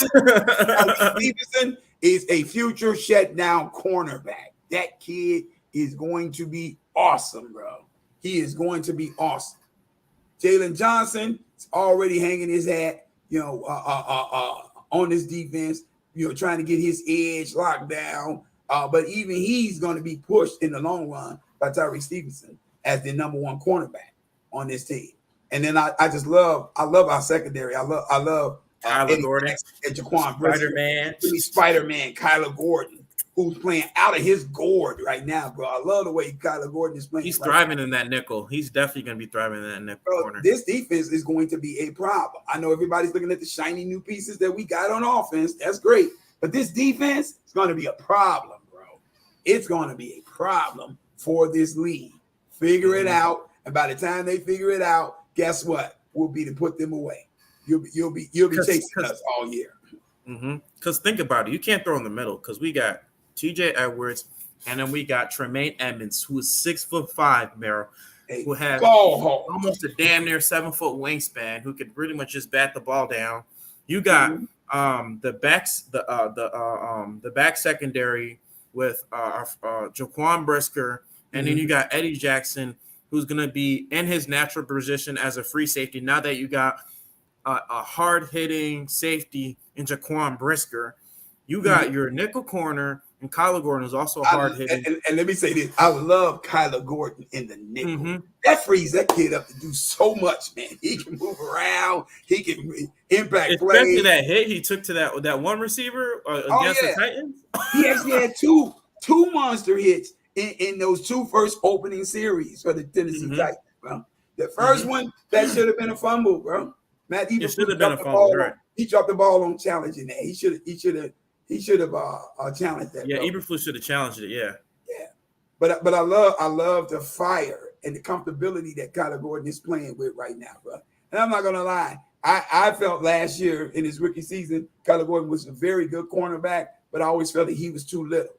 Stevenson is a future shutdown cornerback. That kid is going to be awesome, bro. He is going to be awesome. Jalen Johnson is already hanging his hat, on this defense, trying to get his edge locked down. But even he's going to be pushed in the long run by Tyreek Stevenson as the number 1 cornerback on this team. And then I love our secondary. I love Kyler Gordon and Jaquan Brisker. Spider-Man, Kyler Gordon, who's playing out of his gourd right now, bro. I love the way Kyler Gordon is playing. He's thriving in that nickel. He's definitely going to be thriving in that nickel corner. This defense is going to be a problem. I know everybody's looking at the shiny new pieces that we got on offense. That's great. But this defense is going to be a problem, bro. It's going to be a problem for this league. Figure it out. And by the time they figure it out, guess what? We'll be to put them away. You'll be chasing us all year. Because think about it, you can't throw in the middle because we got TJ Edwards and then we got Tremaine Edmonds, who is 6'5", Merrill, who has almost a damn near 7-foot wingspan, who could pretty much just bat the ball down. You got the back secondary with Jaquan Brisker, and then you got Eddie Jackson, who's going to be in his natural position as a free safety. Now that you got a hard-hitting safety in Jaquan Brisker, you got your nickel corner, and Kyler Gordon is also hard-hitting. And let me say this. I love Kyler Gordon in the nickel. That frees that kid up to do so much, man. He can move around. He can impact plays. Especially that hit he took to that one receiver against the Titans. He actually had two monster hits in those 2 first opening series for the Tennessee Titans, bro. The first one, that should have been a fumble, bro. Matt Eberflus should have been a fumble. Right. He dropped the ball on challenging that. He should have challenged that. Yeah, bro. Eberflus should have challenged it. Yeah. But I love the fire and the comfortability that Kyler Gordon is playing with right now, bro. And I'm not gonna lie, I felt last year in his rookie season, Kyler Gordon was a very good cornerback, but I always felt that he was too little.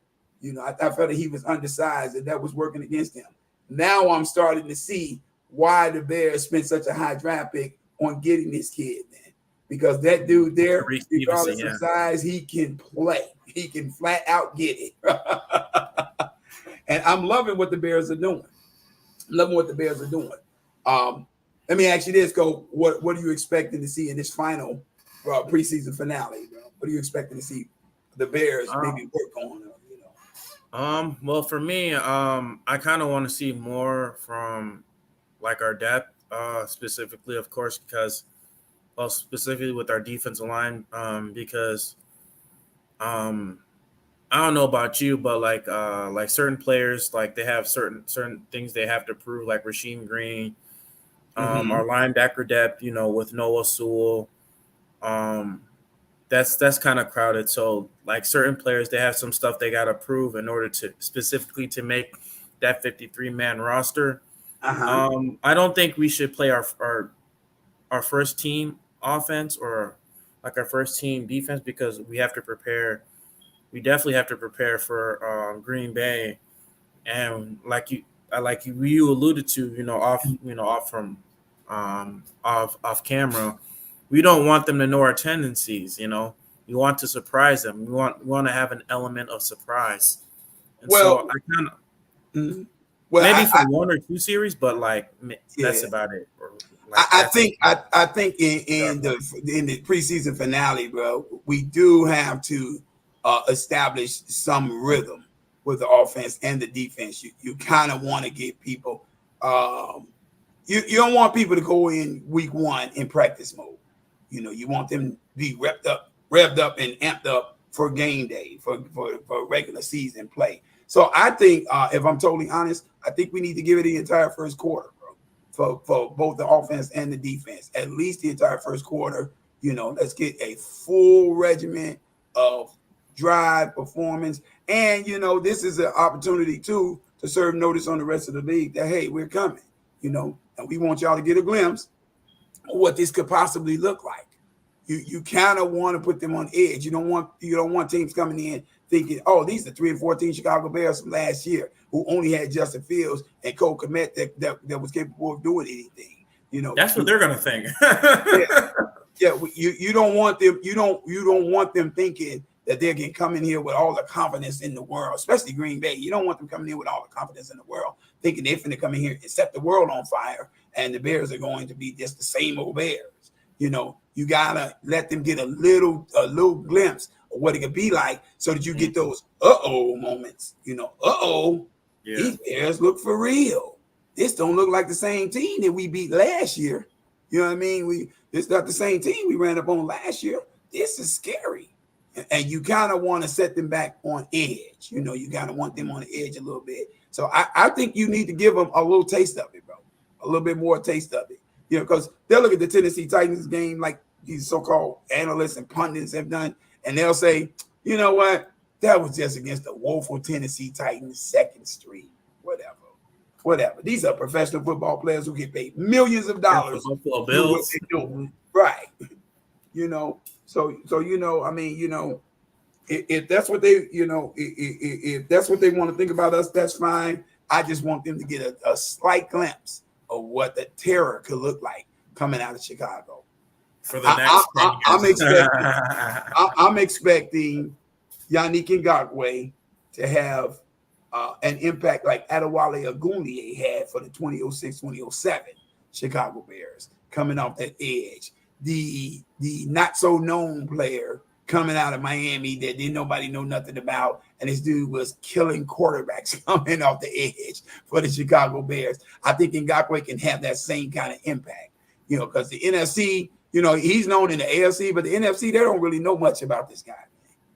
I felt that he was undersized and that was working against him. Now I'm starting to see why the Bears spent such a high draft pick on getting this kid, man. Because that dude there, regardless of size, he can play. He can flat out get it. And I'm loving what the Bears are doing. Let me ask you this, Cole. What are you expecting to see in this final preseason finale, bro? What are you expecting to see the Bears maybe work on? Well, for me, I kind of want to see more from like our depth, specifically, of course, because specifically with our defensive line, because I don't know about you, but like certain players, like they have certain things they have to prove, like Rasheem Green, our linebacker depth, with Noah Sewell, that's kind of crowded. So like certain players, they have some stuff they got to prove in order to specifically to make that 53-man roster. I don't think we should play our first team offense or like our first team defense because we have to prepare. We definitely have to prepare for Green Bay, and you alluded to, off from off camera, we don't want them to know our tendencies. We want to surprise them. We want to have an element of surprise, and so Well, I kind of mhm. well, maybe for one or two series, but that's yeah. about it. Or I think in the preseason finale, bro, we do have to establish some rhythm with the offense and the defense. You kind of want to get people. You don't want people to go in week one in practice mode. You want them to be revved up, and amped up for game day for regular season play. So I think, if I'm totally honest, I think we need to give it the entire first quarter, bro, for both the offense and the defense. At least the entire first quarter. Let's get a full regiment of drive performance. And, this is an opportunity, too, to serve notice on the rest of the league that, hey, we're coming, and we want y'all to get a glimpse of what this could possibly look like. You kind of want to put them on edge. You don't want teams coming in thinking, oh, these are 3-14 Chicago Bears from last year who only had Justin Fields and Cole Kmet that was capable of doing anything. That's what they're gonna think. Yeah. You don't want them. You don't want them thinking that they can come in here with all the confidence in the world, especially Green Bay. You don't want them coming in with all the confidence in the world, thinking they're going to come in here and set the world on fire, and the Bears are going to be just the same old Bears. You gotta let them get a little glimpse of what it could be like, so that you get those moments. These Bears look for real. This don't look like the same team that we beat last year. You know what I mean? It's not the same team we ran up on last year. This is scary, and you kind of want to set them back on edge. You kind of want them on the edge a little bit. So I think you need to give them a little taste of it, bro. A little bit more taste of it. Because they'll look at the Tennessee Titans game like these so-called analysts and pundits have done, and they'll say, you know what? That was just against the woeful Tennessee Titans second string. Whatever. These are professional football players who get paid millions of dollars. Buffalo Bills. Right. So if that's what they, if that's what they want to think about us, that's fine. I just want them to get a slight glimpse of what the terror could look like coming out of Chicago. For the next I'm expecting Yannick Ngakoue to have an impact like Adewale Ogunleye had for the 2006-2007 Chicago Bears, coming off that edge. The not so known player coming out of Miami that didn't nobody know nothing about, and this dude was killing quarterbacks coming off the edge for the Chicago Bears. I think Ngakoue can have that same kind of impact, because the NFC, he's known in the AFC, but the NFC, they don't really know much about this guy.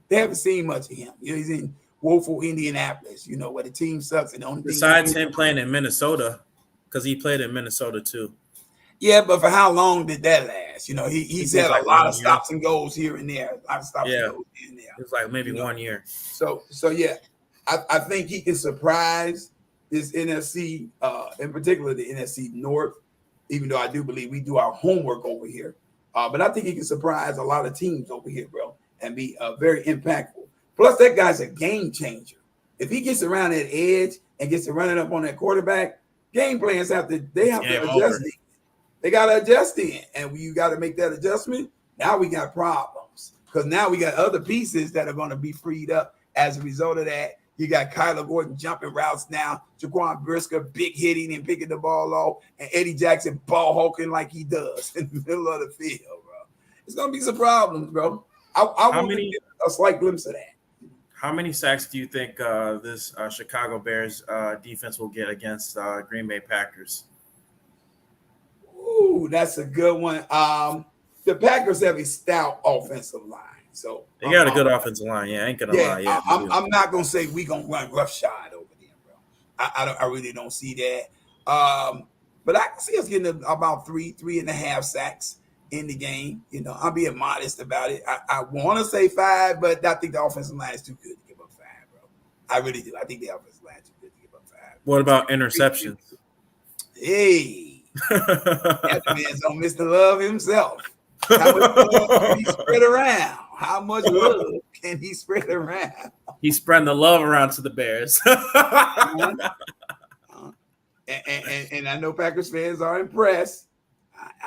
They haven't seen much of him. He's in woeful Indianapolis, where the team sucks. And the only besides him playing in Minnesota, because he played in Minnesota too. Yeah, but for how long did that last? He's had a lot of stops and goes here and there. A lot of stops and goes here and there. It's like maybe 1 year. So yeah, I think he can surprise this NFC, in particular the NFC North, even though I do believe we do our homework over here. But I think he can surprise a lot of teams over here, bro, and be very impactful. Plus, that guy's a game changer. If he gets around that edge and gets to running up on that quarterback, game plans have to adjust it. They got to adjust in, and when you got to make that adjustment, now we got problems, because now we got other pieces that are going to be freed up as a result of that. You got Kyler Gordon jumping routes now, Jaquan Brisker big hitting and picking the ball off, and Eddie Jackson ball hawking like he does in the middle of the field, bro. It's going to be some problems, bro. I want to get a slight glimpse of that. How many sacks do you think this Chicago Bears defense will get against Green Bay Packers? Ooh, that's a good one. The Packers have a stout offensive line, so they got a good offensive line. Yeah, I ain't gonna lie. Yeah, I'm not gonna say we gonna run roughshod over them, bro. I really don't see that. But I can see us getting about 3.5 sacks in the game. I'm being modest about it. I want to say 5, but I think the offensive line is too good to give up 5, bro. I really do. I think the offensive line is too good to give up 5. What about interceptions? Hey. That man's on Mr. Love himself. How much love can he spread around? How much love can he spread around? He's spreading the love around to the Bears. And I know Packers fans are impressed,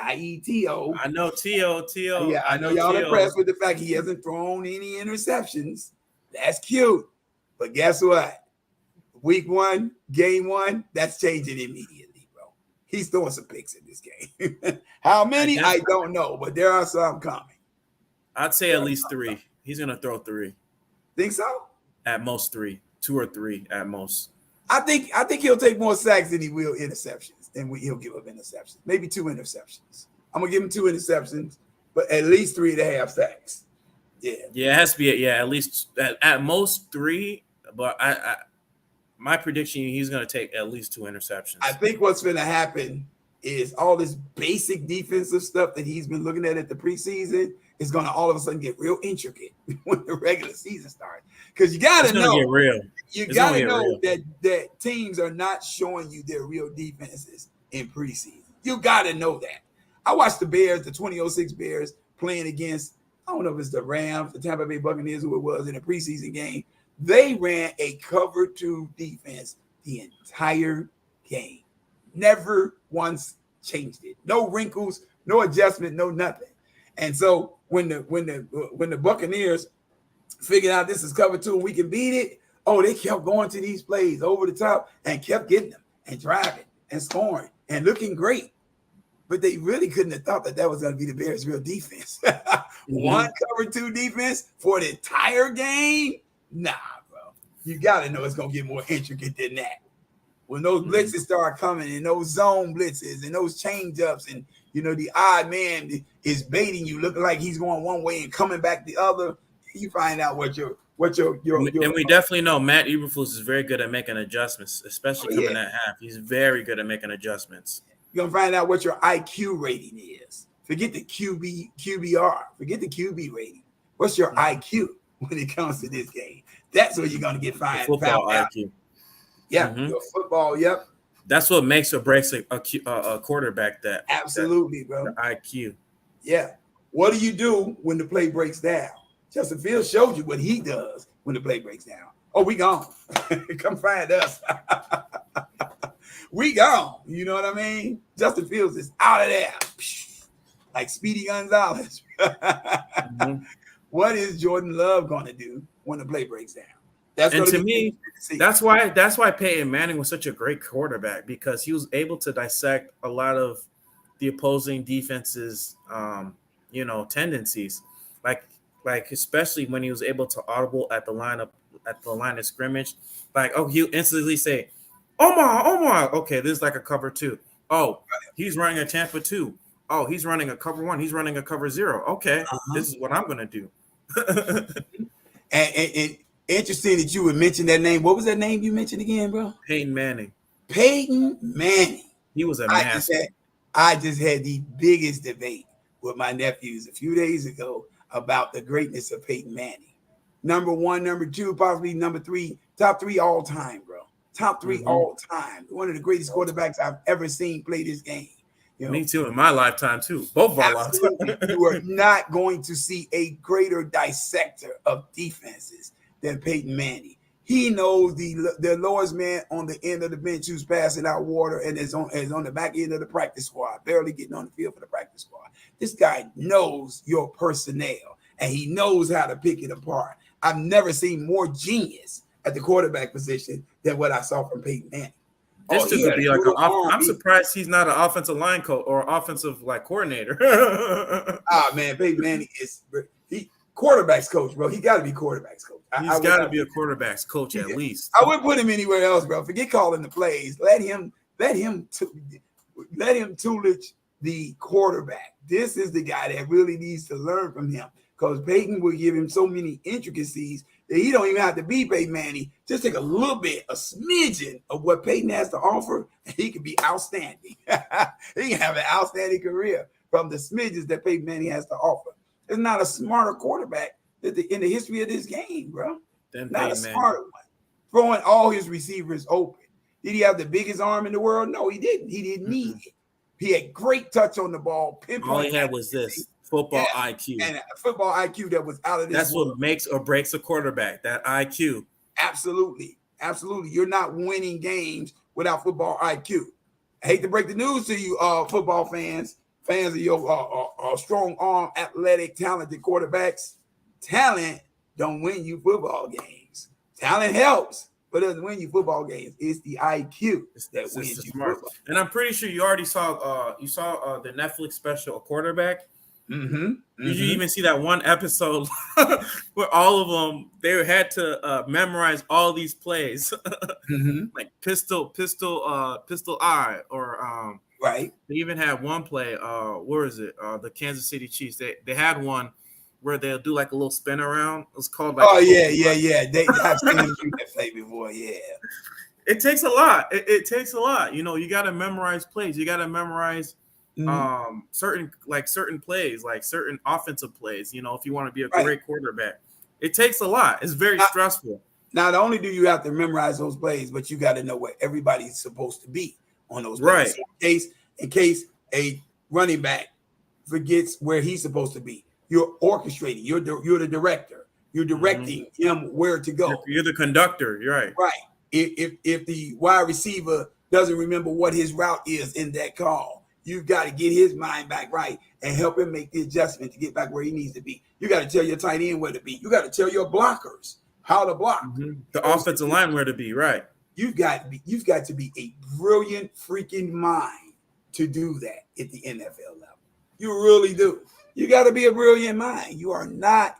i.e. T.O. I know T.O. Yeah, I know y'all impressed with the fact he hasn't thrown any interceptions. That's cute. But guess what? Week 1, game 1, that's changing immediately, bro. He's throwing some picks in this game. How many? I don't know, but there are some coming. I'd say at least 3. He's going to throw 3. Think so? At most 3. 2 or 3 at most. I think he'll take more sacks than he will interceptions, and he'll give up interceptions. Maybe 2 interceptions. I'm gonna give him 2 interceptions, but at least 3.5 sacks. Yeah, it has to be at least at most 3. But my prediction, he's gonna take at least 2 interceptions. I think what's gonna happen is all this basic defensive stuff that he's been looking at the preseason is gonna all of a sudden get real intricate when the regular season starts. Because you gotta know, get real. You gotta know that teams are not showing you their real defenses in preseason. You gotta know that. I watched the Bears, the 2006 Bears, playing against, I don't know if it's the Rams, the Tampa Bay Buccaneers, who it was in a preseason game. They ran a cover 2 defense the entire game. Never once changed it. No wrinkles, no adjustment, no nothing. And so when the Buccaneers figured out this is cover 2 and we can beat it, they kept going to these plays over the top and kept getting them and driving and scoring and looking great. But they really couldn't have thought that was going to be the Bears' real defense. One cover 2 defense for the entire game? Nah, bro. You got to know it's going to get more intricate than that. When those blitzes start coming and those zone blitzes and those change-ups and, the odd man is baiting you, looking like he's going one way and coming back the other, you find out what your and we definitely know Matt Eberflus is very good at making adjustments, especially coming at half. He's very good at making adjustments. You're gonna find out what your IQ rating is. Forget the QBR. Forget the QB rating. What's your IQ when it comes to this game? That's what you're gonna get found football out. IQ. Yeah, your football. Yep. That's what makes or breaks a quarterback. That absolutely, bro. The IQ. Yeah. What do you do when the play breaks down? Justin Fields showed you what he does when the play breaks down. Oh, we gone. Come find us. We gone. You know what I mean? Justin Fields is out of there. Like Speedy Gonzalez. What is Jordan Love going to do when the play breaks down? To me, that's why Peyton Manning was such a great quarterback, because he was able to dissect a lot of the opposing defense's tendencies. Like especially when he was able to audible at the line of scrimmage, he'll instantly say, Omar, okay, this is like a cover 2. Oh, he's running a Tampa 2. Oh, he's running a cover 1. He's running a cover 0. Okay, this is what I'm gonna do. and interesting that you would mention that name. What was that name you mentioned again, bro? Peyton Manning. Peyton Manning. He was a master. I just had the biggest debate with my nephews a few days ago about the greatness of Peyton Manning. Number 1, number 2, possibly number 3, top 3 all time, bro. Top 3 all time. One of the greatest quarterbacks I've ever seen play this game. Me too, in my lifetime too. Both of our lifetimes. You are not going to see a greater dissector of defenses than Peyton Manning. He knows the lowest man on the end of the bench who's passing out water and is on the back end of the practice squad, barely getting on the field for the practice squad. This guy knows your personnel, and he knows how to pick it apart. I've never seen more genius at the quarterback position than what I saw from Peyton Manning. This could be like I'm surprised he's not an offensive line coach or offensive coordinator. Man, Peyton Manning is quarterbacks coach, bro. He got to be quarterbacks coach. He's got to be a quarterbacks coach at least. I wouldn't put him anywhere else, bro. Forget calling the plays. Let him toolage the quarterback. This is the guy that really needs to learn from him, because Peyton will give him so many intricacies that he don't even have to be Peyton Manning. Just take a little bit, a smidgen of what Peyton has to offer, and he can be outstanding. He can have an outstanding career from the smidgens that Peyton Manning has to offer. There's not a smarter quarterback in the history of this game, bro. Not a smarter one. Throwing all his receivers open. Did he have the biggest arm in the world? No, he didn't. He didn't need it. He had great touch on the ball. All he had was this Football Yeah. IQ. And football IQ that was out of this That's world. what makes or breaks a quarterback. That IQ. Absolutely. Absolutely. You're not winning games without football IQ. I hate to break the news to you, football fans of your strong arm, athletic, talented quarterbacks. Talent don't win you football games. Talent helps, but doesn't win you football games. It's the IQ that wins you football. And I'm pretty sure you already saw the Netflix special, A Quarterback. Mm-hmm. Did you even see that one episode where all of them they had to memorize all these plays, like pistol eye, or right? They even had one play. Where is it? The Kansas City Chiefs. They had one where they'll do like a little spin around. It's called like. Oh yeah. They have seen them do that play before. Yeah. It takes a lot. It takes a lot. You know, you got to memorize plays. You got to memorize certain plays, like certain offensive plays. You know, if you want to be a great quarterback, it takes a lot. It's very stressful. Not only do you have to memorize those plays, but you got to know where everybody's supposed to be on those plays. Right. So in case a running back forgets where he's supposed to be, you're orchestrating. You're the director. You're directing him where to go. You're the conductor. You're right. Right. If the wide receiver doesn't remember what his route is in that call, you've got to get his mind back right and help him make the adjustment to get back where he needs to be. You got to tell your tight end where to be. You got to tell your blockers how to block. The offensive line where to be. Right. You've got to be a brilliant freaking mind to do that at the NFL level. You really do. You got to be a brilliant mind. You are not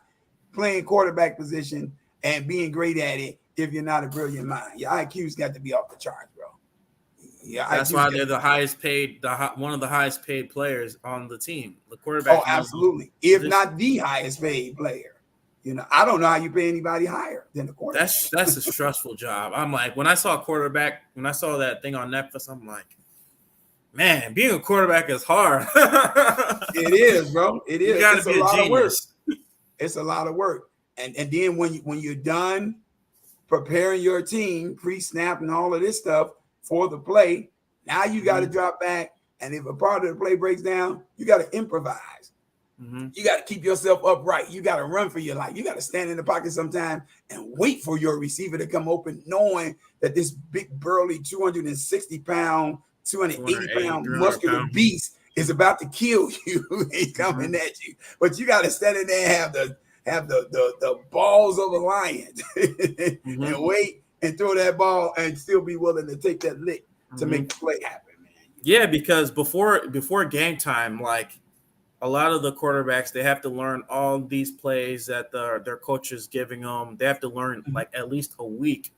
playing quarterback position and being great at it if you're not a brilliant mind. Your IQ's got to be off the charts, bro. That's why they're the highest paid, one of the highest paid players on the team. The quarterback. Oh, absolutely. If not the highest paid player. You know, I don't know how you pay anybody higher than the quarterback. That's a stressful job. I'm like, when I saw that thing on Netflix, I'm like, man, being a quarterback is hard. It is, bro. It is. You gotta be a genius. It's a lot of work. And then when you're done preparing your team, pre-snap and all of this stuff for the play, now you got to drop back. And if a part of the play breaks down, you got to improvise. You got to keep yourself upright. You got to run for your life. You got to stand in the pocket sometime and wait for your receiver to come open, knowing that this big, burly, 260-pound, 280-pound muscular beast is about to kill you. He's coming at you. But you got to stand in there and have the balls of a lion and wait and throw that ball and still be willing to take that lick to make the play happen, man. Yeah, because before game time, like a lot of the quarterbacks, they have to learn all these plays that their coach is giving them. They have to learn like at least a week,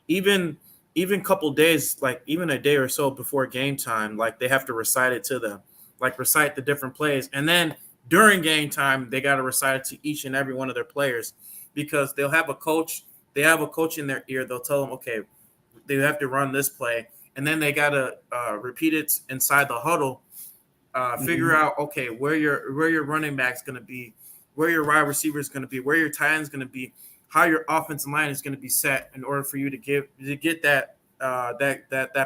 even a couple days, like even a day or so before game time. Like they have to recite it to them, like recite the different plays, and then during game time, they got to recite it to each and every one of their players, because they'll have a coach. They have a coach in their ear. They'll tell them, okay, they have to run this play, and then they got to repeat it inside the huddle. Figure out, okay, where your running back's going to be, where your wide receiver is going to be, where your tight end's going to be, how your offensive line is going to be set in order for you to get that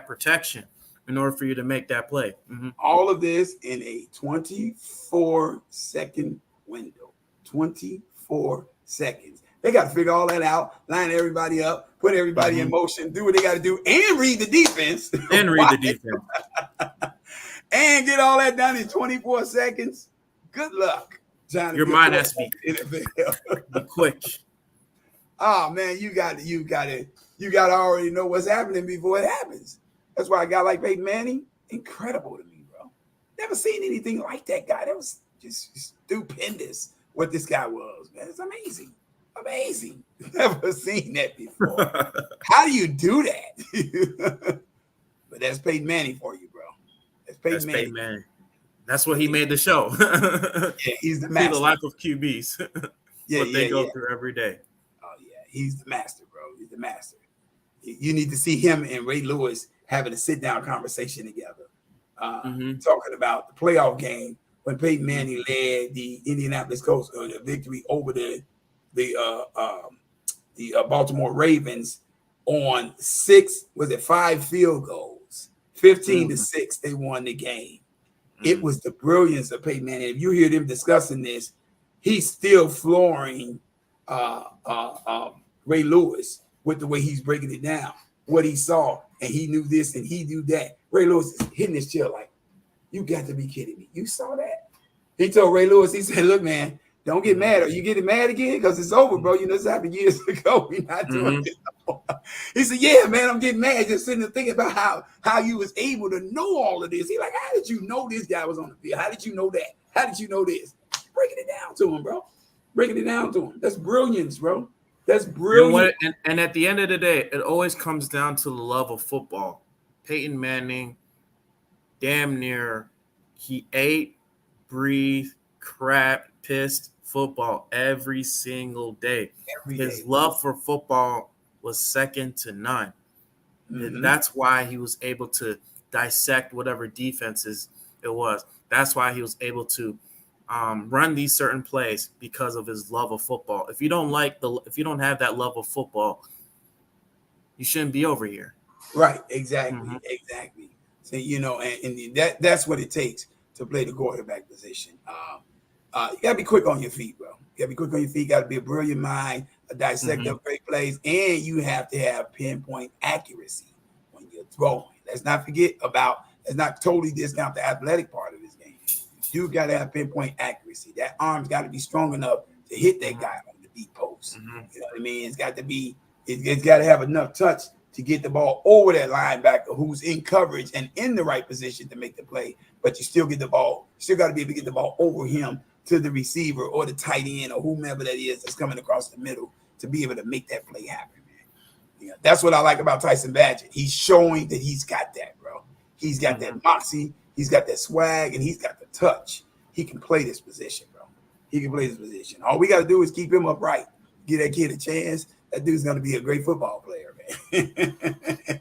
protection, in order for you to make that play. All of this in a 24-second window. 24 seconds. They got to figure all that out, line everybody up, put everybody in motion, do what they got to do, and read the defense. And get all that done in 24 seconds. Good luck, Johnny. Your mind has to be quick. Oh man, you got to already know what's happening before it happens. That's why a guy like Peyton Manning, incredible to me, bro. Never seen anything like that guy. That was just stupendous what this guy was, man. It's amazing. Amazing. Never seen that before. How do you do that? But that's Peyton Manning for you, bro. That's Peyton Manning. That's what he made the show. Yeah, he's the master. See the life of QBs. What they go through every day. Oh yeah, he's the master, bro. He's the master. You need to see him and Ray Lewis having a sit-down conversation together, talking about the playoff game when Peyton Manning led the Indianapolis Colts the victory over the Baltimore Ravens on 5 field goals, 15-6. They won the game. It was the brilliance of Peyton Manning. If you hear them discussing this, he's still flooring Ray Lewis with the way he's breaking it down, what he saw, and he knew this and he knew that. Ray Lewis is hitting his chair like, you got to be kidding me. You saw that? He told Ray Lewis, he said, look, man, don't get mad. Are you getting mad again? Because it's over, bro. You know, this happened years ago. We're not doing it no more. He said, yeah, man, I'm getting mad. Just sitting there thinking about how you was able to know all of this. He like, how did you know this guy was on the field? How did you know that? How did you know this? Breaking it down to him, bro. Breaking it down to him. That's brilliance, bro. That's brilliant. And at the end of the day, it always comes down to the love of football. Peyton Manning, damn near, he ate, breathed, crap, pissed football every single day. His love for football was second to none. And that's why he was able to dissect whatever defenses it was. That's why he was able to run these certain plays because of his love of football. If you don't have that love of football, you shouldn't be over here. Right. Exactly. Exactly. So, you know, and that's what it takes to play the quarterback position. You gotta be quick on your feet, bro. You gotta be quick on your feet. You gotta be a brilliant mind, a dissector of great plays, and you have to have pinpoint accuracy when you're throwing. Let's not totally discount the athletic part of this game. You gotta have pinpoint accuracy. That arm's got to be strong enough to hit that guy on the deep post. You know what I mean? It's got to have enough touch to get the ball over that linebacker who's in coverage and in the right position to make the play. But you still get the ball. You still got to be able to get the ball over him to the receiver or the tight end or whomever that is that's coming across the middle to be able to make that play happen, man. Yeah, that's what I like about Tyson Bagent. He's showing that he's got that, bro. He's got that moxie, he's got that swag, and he's got the touch. He can play this position, bro. He can play this position. All we got to do is keep him upright. Give that kid a chance. That dude's going to be a great football player, man.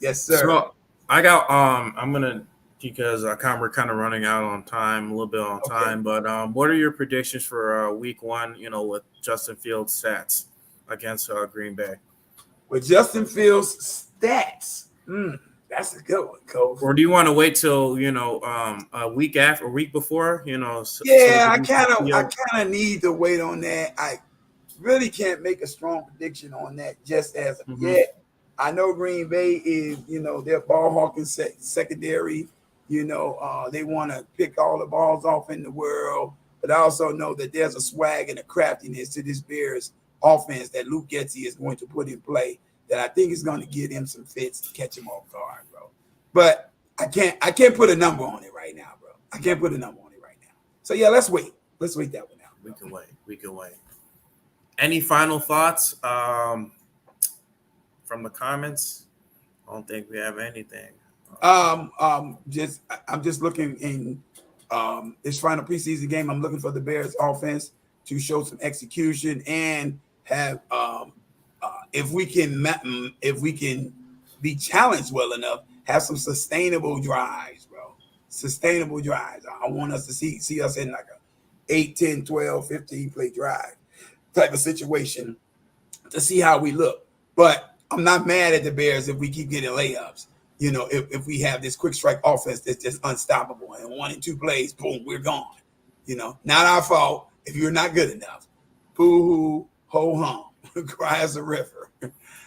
Yes, sir. So I got I'm gonna, because we're kind of running out on time, a little bit on time. But what are your predictions for week 1? You know, with Justin Fields' stats against Green Bay? With Justin Fields' stats, that's a good one, Coach. Or do you want to wait till a week after, a week before? I kind of need to wait on that. I really can't make a strong prediction on that just as of yet. I know Green Bay is, their ball hawking secondary. They want to pick all the balls off in the world. But I also know that there's a swag and a craftiness to this Bears offense that Luke Getsy is going to put in play that I think is going to give him some fits to catch him off guard, bro. But I can't put a number on it right now, bro. I can't put a number on it right now. So, yeah, let's wait. Let's wait that one out. Bro. We can wait. Any final thoughts from the comments? I don't think we have anything. I'm just looking in this final preseason game. I'm looking for the Bears offense to show some execution and have if we can be challenged well enough, have some sustainable drives, bro. Sustainable drives. I want us to see us in like a 8, 10, 12, 15 play drive type of situation to see how we look. But I'm not mad at the Bears if we keep getting layups. If we have this quick strike offense that's just unstoppable and 1 and 2 plays, boom, we're gone. Not our fault if you're not good enough. Boo-hoo, ho-hum, cry as a river.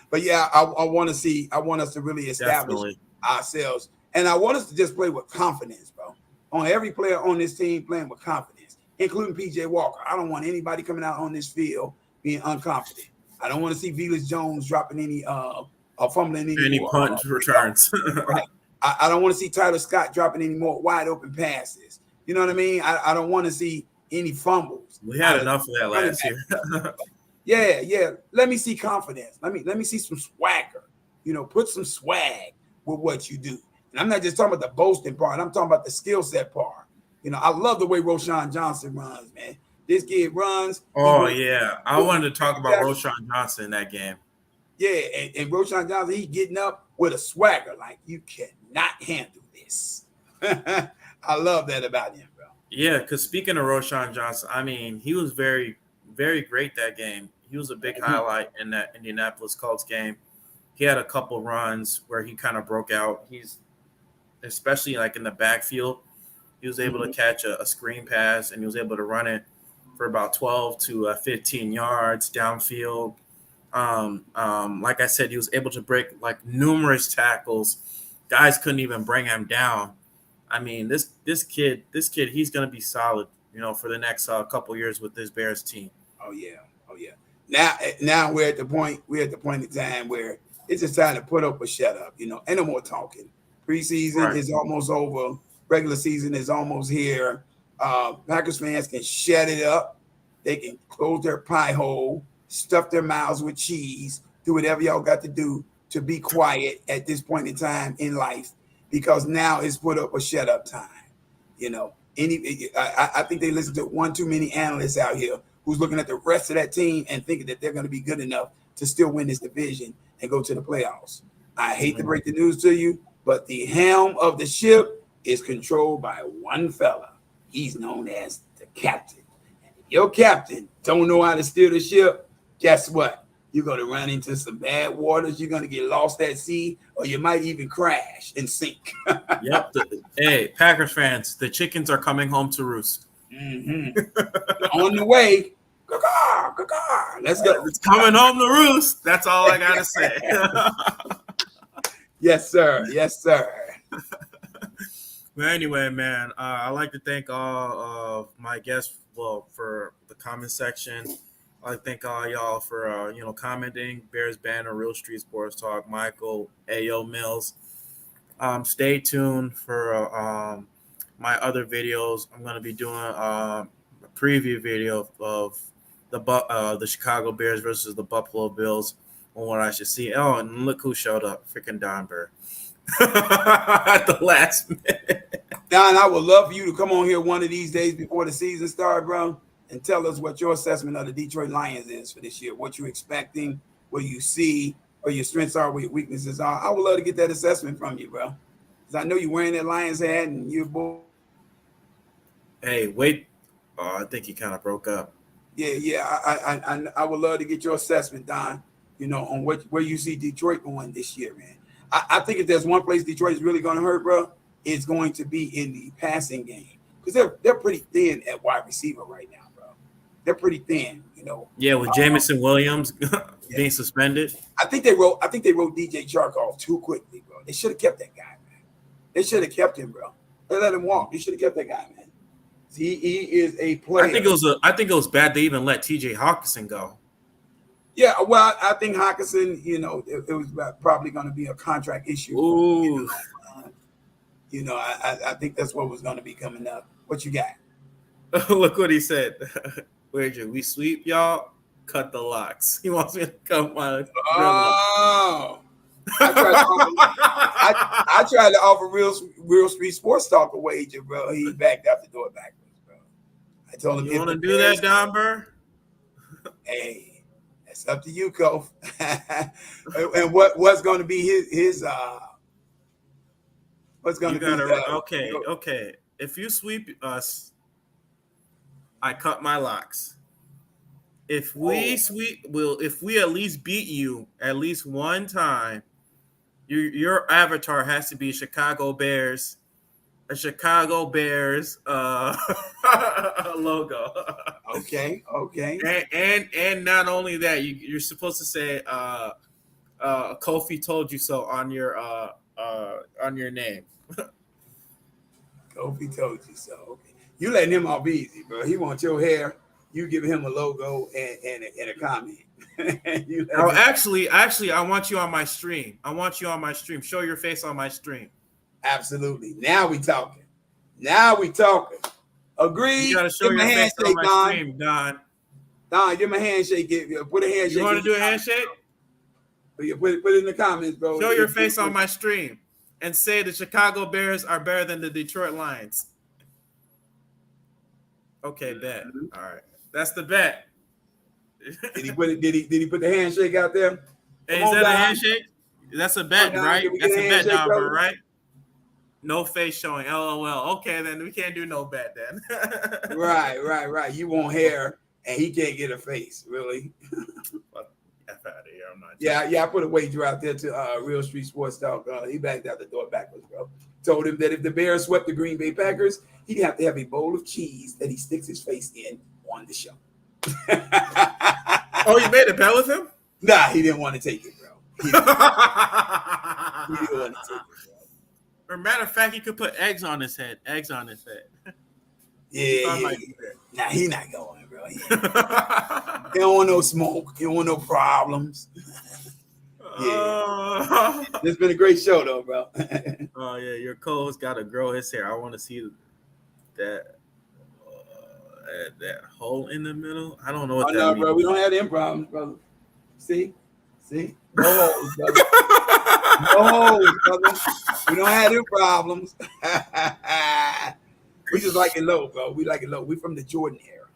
But yeah, I want us to really establish ourselves. And I want us to just play with confidence, bro. On every player on this team playing with confidence, including PJ Walker. I don't want anybody coming out on this field being unconfident. I don't want to see Velus Jones dropping any fumbling any punt returns. Right. I don't want to see Tyler Scott dropping any more wide open passes. You know what I mean? I don't want to see any fumbles. We had enough of that last year. Yeah. Let me see confidence. Let me see some swagger. Put some swag with what you do. And I'm not just talking about the boasting part. I'm talking about the skill set part. I love the way Roschon Johnson runs, man. This kid runs. Oh, yeah. I wanted to talk about Roschon Johnson in that game. Yeah, and Roschon Johnson, he's getting up with a swagger. Like, you cannot handle this. I love that about him, bro. Yeah, because speaking of Roschon Johnson, I mean, he was very, very great that game. He was a big highlight in that Indianapolis Colts game. He had a couple runs where he kind of broke out. especially like in the backfield. He was able to catch a screen pass, and he was able to run it for about 12 to 15 yards downfield. Like I said, he was able to break like numerous tackles. Guys couldn't even bring him down. I mean, this kid, he's going to be solid, for the next couple years with this Bears team. Oh yeah. Now we're at the point in time where it's just time to put up or shut up. Ain't no more talking. Preseason is almost over. Regular season is almost here. Packers fans can shut it up. They can close their pie hole, stuff their mouths with cheese, do whatever y'all got to do to be quiet at this point in time in life, because now it's put up or shut up time. I think they listen to one too many analysts out here who's looking at the rest of that team and thinking that they're going to be good enough to still win this division and go to the playoffs. I hate to break the news to you, but the helm of the ship is controlled by one fella. He's known as the captain. And if your captain don't know how to steer the ship, guess what? You're going to run into some bad waters. You're going to get lost at sea, or you might even crash and sink. Yep. Hey, Packers fans, the chickens are coming home to roost. On the way. Let's go. It's coming home to roost. That's all I got to say. Yes, sir. Yes, sir. But anyway, man, I'd like to thank all of my guests, for the comment section. I'd like to thank all y'all for, commenting. Bears Banner, Real Street Sports Talk, Michael, Ayo Mills. Stay tuned for my other videos. I'm going to be doing a preview video of the Chicago Bears versus the Buffalo Bills on what I should see. Oh, and look who showed up. Freaking Don Burr. At the last minute. Don, I would love for you to come on here one of these days before the season starts, bro, and tell us what your assessment of the Detroit Lions is for this year, what you're expecting, what you see, where your strengths are, where your weaknesses are. I would love to get that assessment from you, bro, because I know you're wearing that Lions hat and you're bored. Hey, wait. Oh, I think he kind of broke up. Yeah. I would love to get your assessment, Don, on where you see Detroit going this year, man. I think if there's one place Detroit is really going to hurt, bro, it's going to be in the passing game, because they're pretty thin at wide receiver right now, bro. They're pretty thin, Yeah, with Jamison Williams being suspended. I think they wrote DJ Chark off too quickly, bro. They should have kept that guy, man. They should have kept him, bro. They let him walk. They should have kept that guy, man. He is a player. I think it was bad they even let TJ Hawkinson go. Yeah, well, I think Hawkinson, it was probably going to be a contract issue. Ooh. I think that's what was going to be coming up. What you got? Look what he said. We sweep, y'all. Cut the locks. He wants me to come on. Oh. I tried to offer Real Street Sports Talk a wager, bro. He backed out the door backwards, bro. I told him, you want to do that, Don Burr? Hey. It's up to you, Kof. And what's going to be his what's going to be okay. If you sweep us, I cut my locks. If we if we at least beat you at least one time, your avatar has to be Chicago Bears, a Chicago Bears logo. Okay. And not only that, you're supposed to say Kofi told you so on your name. Kofi told you so. Okay. You letting him off easy, bro. He wants your hair. You give him a logo and a comment. Actually, I want you on my stream. Show your face on my stream. Absolutely. Now we talking. Agreed. You gotta show your face on my stream, Don. Don, give him a handshake. Put a handshake. You want to do a handshake? Put it in the comments, bro. Show your face on my stream and say the Chicago Bears are better than the Detroit Lions. Okay, bet. All right, that's the bet. Did he put the handshake out there? Hey, is that a handshake? That's a bet, right? That's a bet, Don Burr, right? No face showing. LOL. Okay, then we can't do no bet then. Right. You want hair, and he can't get a face, really. F out of here. I'm not. Yeah. I put a wager out there to Real Street Sports Talk. He backed out the door backwards, bro. Told him that if the Bears swept the Green Bay Packers, he'd have to have a bowl of cheese that he sticks his face in on the show. Oh, you made a bet with him? Nah, he didn't want to take it, bro. He didn't want to take it, bro. As a matter of fact, he could put eggs on his head. Yeah. Nah, he not going, bro. He don't want no smoke. He don't want no problems. Yeah. It's been a great show, though, bro. Oh, yeah. Your co-host got to grow his hair. I want to see that hole in the middle. I don't know what that means. Bro. We don't have them problems, brother. See? No holes, brother. No holes, brother. We don't have them problems. We just like it low, bro. We like it low. We from the Jordan era.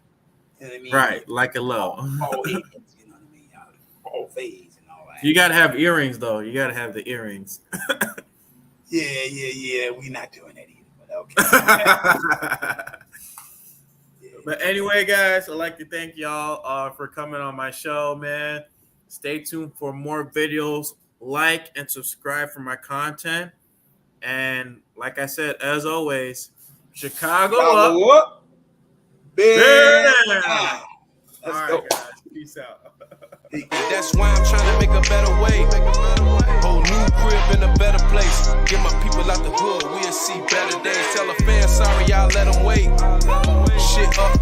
You know what I mean? Right, like it low. All you know what I mean? All fades and all that. You got to have earrings, though. You got to have the earrings. Yeah. We not doing that either, but okay. But anyway, guys, I'd like to thank y'all for coming on my show, man. Stay tuned for more videos. Like and subscribe for my content. And like I said, as always, Chicago up. Bears. Let's go. Guys. Peace out. That's why I'm trying to make a better way. Whole new crib in a better place. Get my people out the hood. We'll see better days. Tell a fan sorry, y'all let them wait. Shit up.